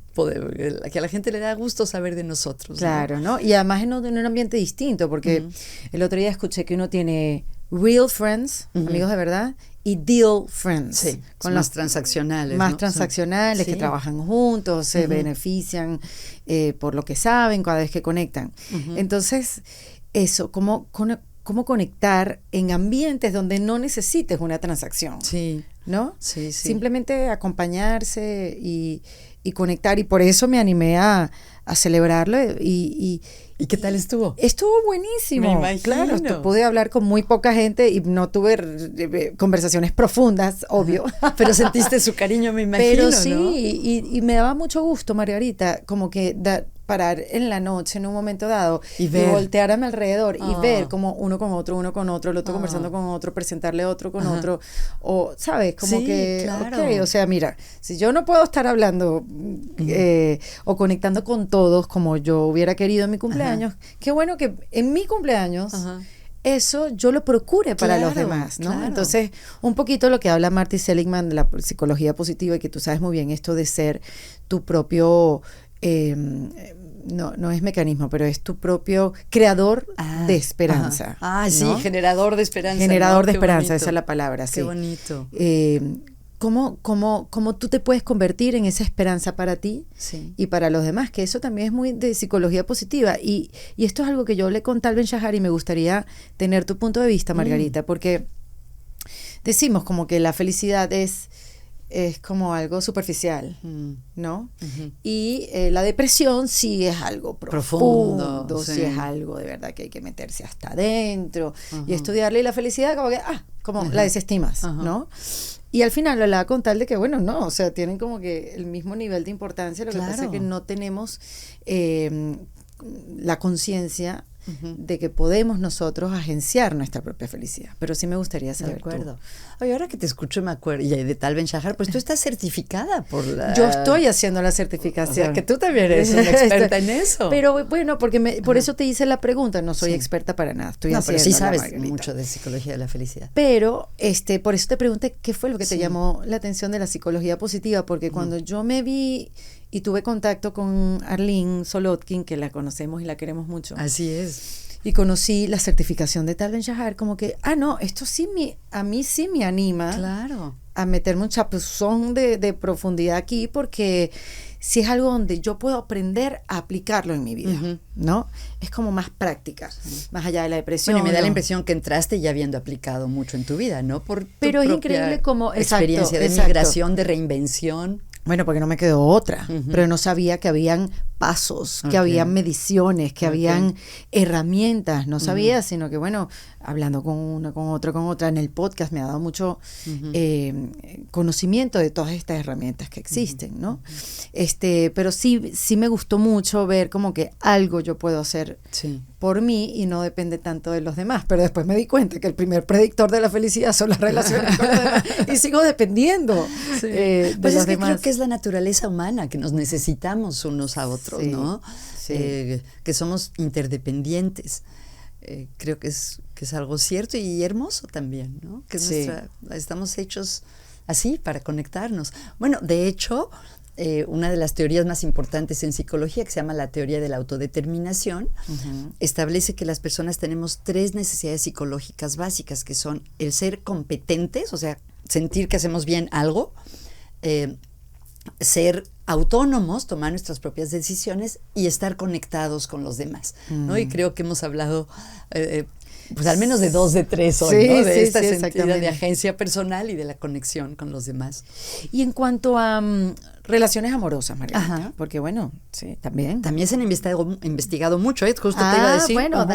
que a la gente le da gusto saber de nosotros. Claro, ¿no? Y además en un ambiente distinto, porque el otro día escuché que uno tiene real friends, amigos de verdad, y deal friends. Sí, con más transaccionales. Más ¿no? transaccionales, que trabajan juntos, se benefician por lo que saben cada vez que conectan. Entonces, eso, ¿cómo conectar en ambientes donde no necesites una transacción? Sí. ¿No? Sí. Simplemente acompañarse y conectar, y por eso me animé a celebrarlo ¿Y qué tal estuvo? Estuvo buenísimo. Me imagino. Claro, pude hablar con muy poca gente y no tuve conversaciones profundas, obvio. Pero sentiste su cariño, me imagino, pero sí, ¿no? y me daba mucho gusto, Margarita, como que parar en la noche en un momento dado y voltear a mi alrededor y ver como uno con otro, el otro conversando con otro, presentarle otro con otro, o sabes, como que claro. Okay, o sea, mira, si yo no puedo estar hablando o conectando con todos como yo hubiera querido en mi cumpleaños, qué bueno que en mi cumpleaños eso yo lo procure para los demás, ¿no? Claro. Entonces, un poquito lo que habla Marty Seligman de la psicología positiva, y que tú sabes muy bien esto de ser tu propio no es mecanismo, pero es tu propio creador de esperanza. Sí, ¿no? Generador de esperanza. Generador de Qué esperanza, bonito. esa es la palabra. Qué sí. bonito. ¿Cómo tú te puedes convertir en esa esperanza para ti y para los demás? Que eso también es muy de psicología positiva. Y esto es algo que yo hablé con Tal Ben-Shahar y me gustaría tener tu punto de vista, Margarita, porque decimos como que la felicidad es como algo superficial, ¿no? Y la depresión sí es algo profundo, sí es algo de verdad que hay que meterse hasta adentro y estudiarle, y la felicidad como que, la desestimas, ¿no? Y al final hablaba con Tal de que, bueno, no, o sea, tienen como que el mismo nivel de importancia, lo que pasa es que no tenemos la conciencia de que podemos nosotros agenciar nuestra propia felicidad. Pero sí me gustaría saber. De acuerdo. Oye, ahora que te escucho me acuerdo, y de Tal Ben-Shahar, pues tú estás certificada por la... Yo estoy haciendo la certificación. O sea, que tú también eres una experta en eso. Pero bueno, porque por eso te hice la pregunta, no soy experta para nada. Pero sí sabes mucho de psicología de la felicidad. Pero por eso te pregunté qué fue lo que te llamó la atención de la psicología positiva, porque cuando yo me vi y tuve contacto con Arlene Solotkin, que la conocemos y la queremos mucho. Así es. Y conocí la certificación de Tal Ben-Shahar, como que, no, esto sí a mí sí me anima. Claro. A meterme un chapuzón de profundidad aquí, porque si es algo donde yo puedo aprender a aplicarlo en mi vida, ¿no? Es como más práctica, más allá de la depresión. Bueno, y me da la impresión que entraste ya habiendo aplicado mucho en tu vida, ¿no? Por tu Pero es propia increíble como experiencia de migración, de reinvención. Bueno, porque no me quedó otra, pero no sabía que habían pasos, que habían mediciones, que habían herramientas, no sabía, sino que bueno, hablando con una, con otra, en el podcast me ha dado mucho conocimiento de todas estas herramientas que existen, ¿no? Pero sí me gustó mucho ver como que algo yo puedo hacer por mí y no depende tanto de los demás, pero después me di cuenta que el primer predictor de la felicidad son las relaciones con los demás y sigo dependiendo de pues los es que demás. creo que es la naturaleza humana, que nos necesitamos unos a otros, ¿no? Sí. Que somos interdependientes. Creo que es algo cierto y hermoso también, ¿no? Que estamos hechos así para conectarnos. Bueno, de hecho, una de las teorías más importantes en psicología, que se llama la teoría de la autodeterminación, establece que las personas tenemos 3 necesidades psicológicas básicas, que son el ser competentes, o sea, sentir que hacemos bien algo, ser autónomos, tomar nuestras propias decisiones y estar conectados con los demás, ¿no? Y creo que hemos hablado pues al menos de 2 de 3 hoy, ¿no? De esta sentida de agencia personal y de la conexión con los demás. Y en cuanto a relaciones amorosas, Margarita, porque bueno, también se han investigado mucho, justo te iba a decir. Bueno,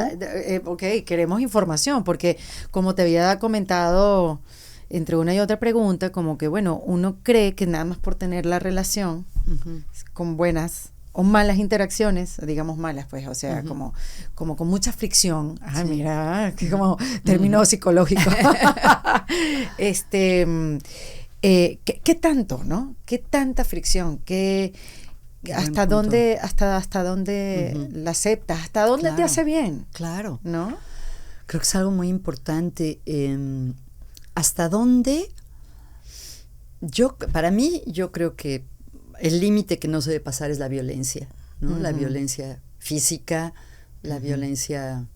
ok, queremos información, porque como te había comentado entre una y otra pregunta, como que bueno, uno cree que nada más por tener la relación con buenas o malas interacciones, digamos malas, pues, o sea, como con mucha fricción. Mira, que como término psicológico. ¿Qué tanto, no? ¿Qué tanta fricción? ¿Hasta dónde la aceptas? ¿Hasta dónde te hace bien? Claro. ¿No? Creo que es algo muy importante. ¿Hasta dónde? Para mí, yo creo que el límite que no se debe pasar es la violencia, ¿no? La violencia física, la violencia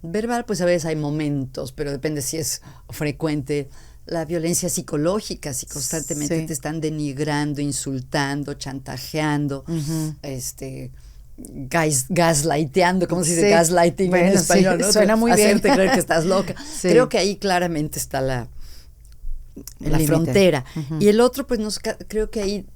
verbal, pues a veces hay momentos, pero depende si es frecuente. La violencia psicológica, si constantemente te están denigrando, insultando, chantajeando, gaslighteando, ¿cómo se dice gaslighting en español? ¿No? Suena muy bien. Hacerte creer que estás loca. Creo que ahí claramente está la frontera. Y el otro, pues creo que ahí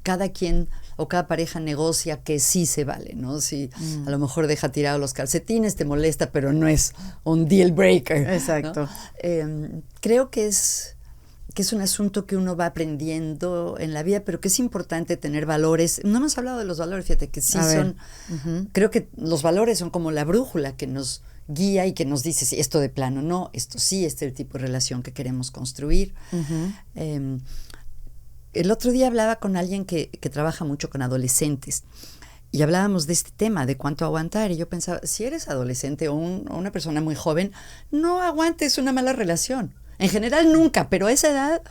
cada quien o cada pareja negocia que sí se vale, ¿no? Si a lo mejor deja tirados los calcetines, te molesta, pero no es un deal breaker. Exacto. ¿No? Creo que es un asunto que uno va aprendiendo en la vida, pero que es importante tener valores. No hemos hablado de los valores, fíjate, que sí son... Creo que los valores son como la brújula que nos guía y que nos dice si esto de plano no, esto sí, este es el tipo de relación que queremos construir. El otro día hablaba con alguien que trabaja mucho con adolescentes y hablábamos de este tema, de cuánto aguantar, y yo pensaba, si eres adolescente o una persona muy joven, no aguantes una mala relación. En general nunca, pero a esa edad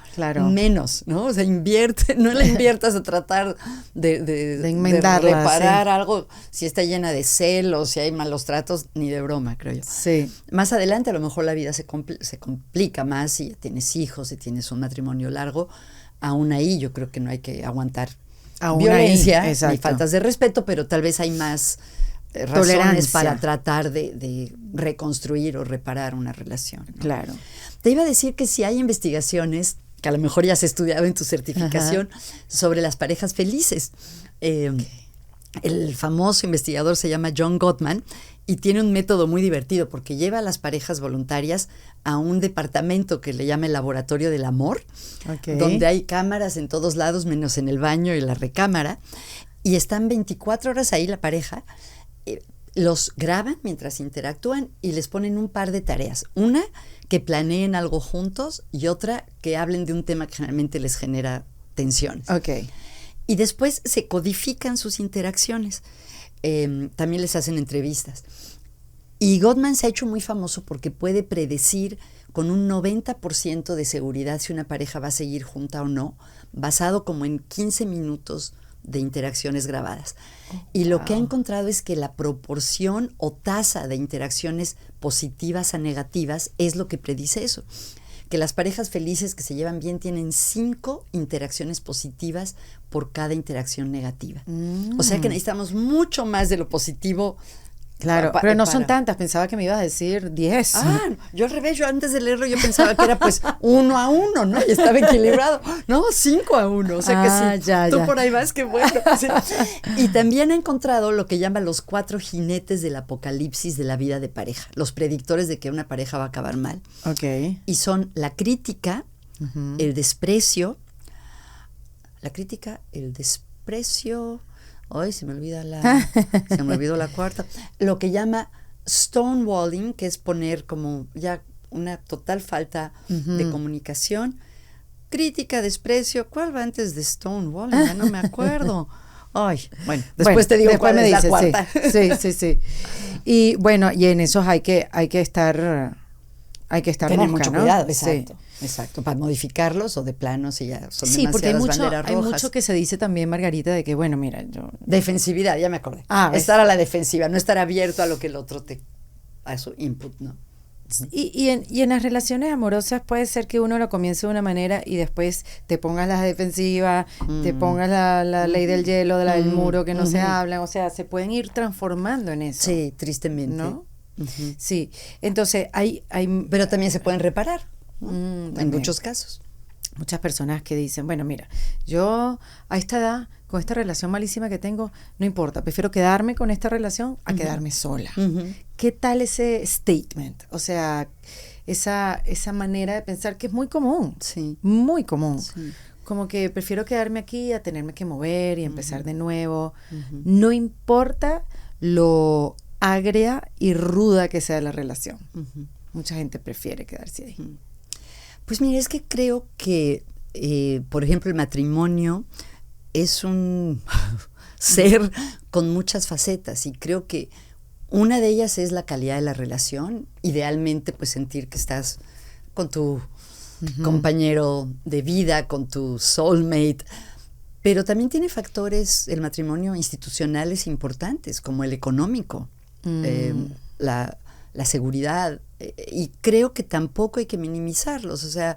menos, ¿no? O sea, no la inviertas a tratar de enmendarla, de reparar algo, si está llena de celos, si hay malos tratos, ni de broma, creo yo. Sí. Más adelante a lo mejor la vida se complica más, si ya tienes hijos, si tienes un matrimonio largo, aún ahí yo creo que no hay que aguantar violencia ni faltas de respeto, pero tal vez hay más razones para tratar de reconstruir o reparar una relación, ¿no? Claro. Te iba a decir que si hay investigaciones, que a lo mejor ya has estudiado en tu certificación, sobre las parejas felices. El famoso investigador se llama John Gottman y tiene un método muy divertido porque lleva a las parejas voluntarias a un departamento que le llama el laboratorio del amor, donde hay cámaras en todos lados menos en el baño y la recámara, y están 24 horas ahí la pareja los graban mientras interactúan y les ponen un par de tareas. Una, que planeen algo juntos, y otra, que hablen de un tema que generalmente les genera tensiones. Ok. Y después se codifican sus interacciones. También les hacen entrevistas. Y Gottman se ha hecho muy famoso porque puede predecir con un 90% de seguridad si una pareja va a seguir junta o no, basado como en 15 minutos de interacciones grabadas. Y lo que ha encontrado es que la proporción o tasa de interacciones positivas a negativas es lo que predice eso. Que las parejas felices que se llevan bien tienen 5 interacciones positivas por cada interacción negativa. O sea que necesitamos mucho más de lo positivo. Claro, pero no son tantas, pensaba que me ibas a decir 10. Yo al revés, yo antes de leerlo yo pensaba que era pues 1 a 1, ¿no? Y estaba equilibrado. No, 5 a 1, o sea que sí, tú por ahí vas, qué bueno. Sí. Y también he encontrado lo que llaman los 4 jinetes del apocalipsis de la vida de pareja, los predictores de que una pareja va a acabar mal. Ok. Y son la crítica, el desprecio, Ay, se me olvidó la cuarta. Lo que llama stonewalling, que es poner como ya una total falta de comunicación. Crítica, desprecio. ¿Cuál va antes de stonewalling? Ya no me acuerdo. Ay, bueno, después te digo cuál es la cuarta. Sí. Y bueno, y en esos hay que estar tener mucho cuidado, ¿no? Exacto, para modificarlos o de plano si ya son demasiadas porque hay mucho que se dice también, Margarita, de que bueno, mira, defensividad, ya me acordé. Estar a la defensiva, no estar abierto a lo que el otro a su input, ¿no? Y en las relaciones amorosas puede ser que uno lo comience de una manera y después te pongas la defensiva, te pongas la ley del hielo, del muro que no se hablan, o sea, se pueden ir transformando en eso. Sí, tristemente. ¿No? Sí, entonces hay pero también se pueden reparar, ¿no? En muchos casos. Muchas personas que dicen, bueno, mira, yo a esta edad, con esta relación malísima que tengo, no importa, prefiero quedarme con esta relación a quedarme sola. ¿Qué tal ese statement? O sea, esa manera de pensar que es muy común, muy común. Sí. Como que prefiero quedarme aquí a tenerme que mover y empezar de nuevo. No importa lo agria y ruda que sea la relación. Mucha gente prefiere quedarse ahí. Pues mira, es que creo que, por ejemplo, el matrimonio es un ser con muchas facetas y creo que una de ellas es la calidad de la relación. Idealmente, pues sentir que estás con tu compañero de vida, con tu soulmate. Pero también tiene factores, el matrimonio, institucionales importantes, como el económico. La seguridad, y creo que tampoco hay que minimizarlos. O sea,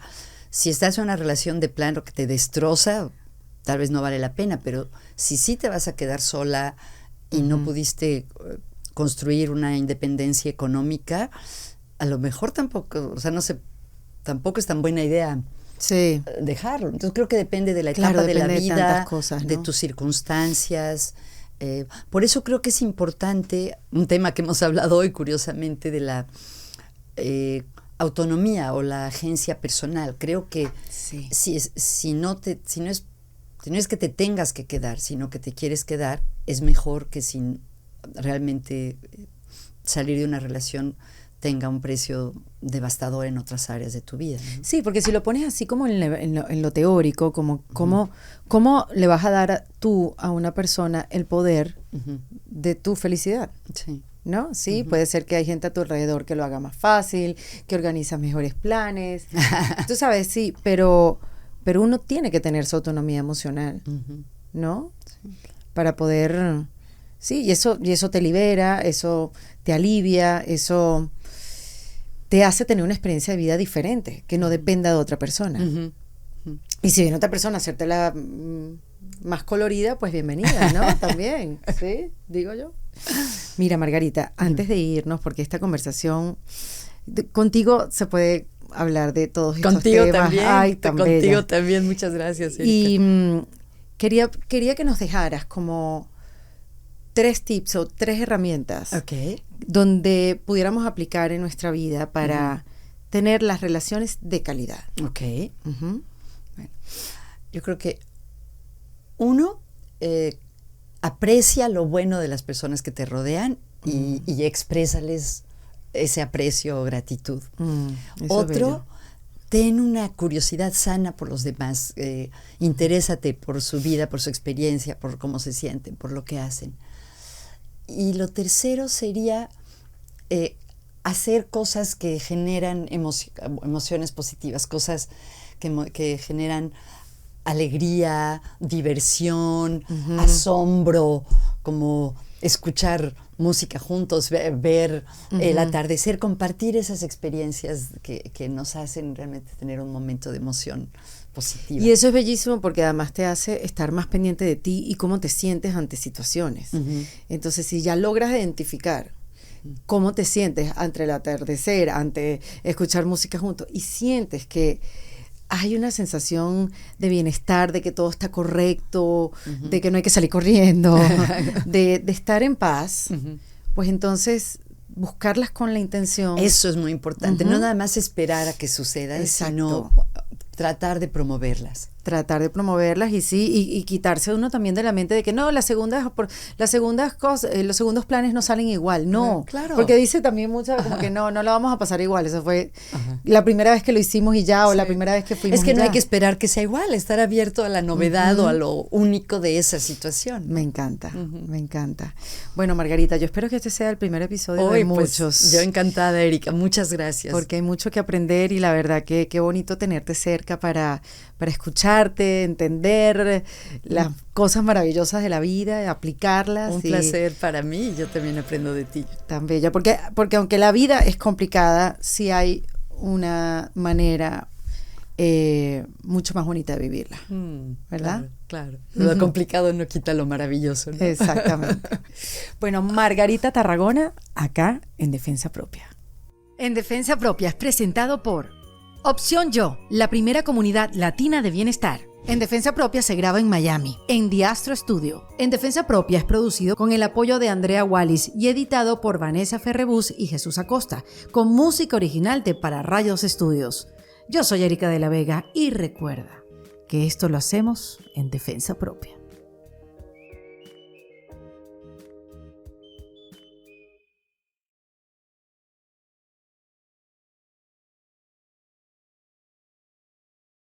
si estás en una relación de plano que te destroza, tal vez no vale la pena, pero si sí te vas a quedar sola y no pudiste construir una independencia económica, a lo mejor tampoco, o sea, no sé, tampoco es tan buena idea dejarlo. Entonces creo que depende de la etapa de la vida, de, cosas, ¿no? De tus circunstancias. Por eso creo que es importante un tema que hemos hablado hoy, curiosamente, de la autonomía o la agencia personal. Creo que si no es que te tengas que quedar, sino que te quieres quedar, es mejor que sin realmente salir de una relación tenga un precio devastador en otras áreas de tu vida, ¿no? Sí, porque si lo pones así como en lo teórico, como ¿cómo le vas a dar tú a una persona el poder de tu felicidad? Sí. ¿No? Sí, puede ser que hay gente a tu alrededor que lo haga más fácil, que organiza mejores planes. Tú sabes, sí, pero uno tiene que tener su autonomía emocional, ¿no? Sí. Para poder... Sí, y eso te libera, eso te alivia, eso te hace tener una experiencia de vida diferente, que no dependa de otra persona. Y si viene otra persona a hacértela más colorida, pues bienvenida, ¿no? También, ¿sí? Digo yo. Mira, Margarita, antes de irnos, porque esta conversación contigo se puede hablar de todos estos temas. También, ay, tan contigo bella. también, muchas gracias, Erika. Y quería que nos dejaras como 3 tips o 3 herramientas donde pudiéramos aplicar en nuestra vida para tener las relaciones de calidad. Bueno, yo creo que uno, aprecia lo bueno de las personas que te rodean y exprésales ese aprecio o gratitud. Otro, ten una curiosidad sana por los demás, interésate por su vida, por su experiencia, por cómo se sienten, por lo que hacen. Y lo tercero sería hacer cosas que generan emociones positivas, cosas que generan alegría, diversión, asombro, como escuchar música juntos, ver el atardecer, compartir esas experiencias que nos hacen realmente tener un momento de emoción positiva. Y eso es bellísimo porque además te hace estar más pendiente de ti y cómo te sientes ante situaciones. Entonces, si ya logras identificar cómo te sientes ante el atardecer, ante escuchar música juntos, y sientes que hay una sensación de bienestar, de que todo está correcto, de que no hay que salir corriendo, de estar en paz, pues entonces buscarlas con la intención. Eso es muy importante, no nada más esperar a que suceda, sino tratar de promoverlas. Tratar de promoverlas y quitarse uno también de la mente de que no, las segundas cosas, los segundos planes no salen igual. No, claro. Porque dice también mucho como que no la vamos a pasar igual. Eso fue la primera vez que lo hicimos y ya, o la primera vez que fuimos. Es que no hay que esperar que sea igual, estar abierto a la novedad o a lo único de esa situación. Me encanta, me encanta. Bueno, Margarita, yo espero que este sea el primer episodio de muchos. Pues, yo encantada, Erika, muchas gracias. Porque hay mucho que aprender y la verdad que qué bonito tenerte cerca para escucharte, entender las cosas maravillosas de la vida, aplicarlas. Un placer para mí, yo también aprendo de ti. Tan bella, porque aunque la vida es complicada, sí hay una manera mucho más bonita de vivirla, ¿verdad? Claro. Lo complicado no quita lo maravilloso, ¿no? Exactamente. Bueno, Margarita Tarragona, acá en Defensa Propia. En Defensa Propia es presentado por Opción Yo, la primera comunidad latina de bienestar. En Defensa Propia se graba en Miami, en The Astro Studio. En Defensa Propia es producido con el apoyo de Andrea Wallis y editado por Vanessa Ferrebus y Jesús Acosta, con música original de Para Rayos Studios. Yo soy Erika de la Vega y recuerda que esto lo hacemos en Defensa Propia.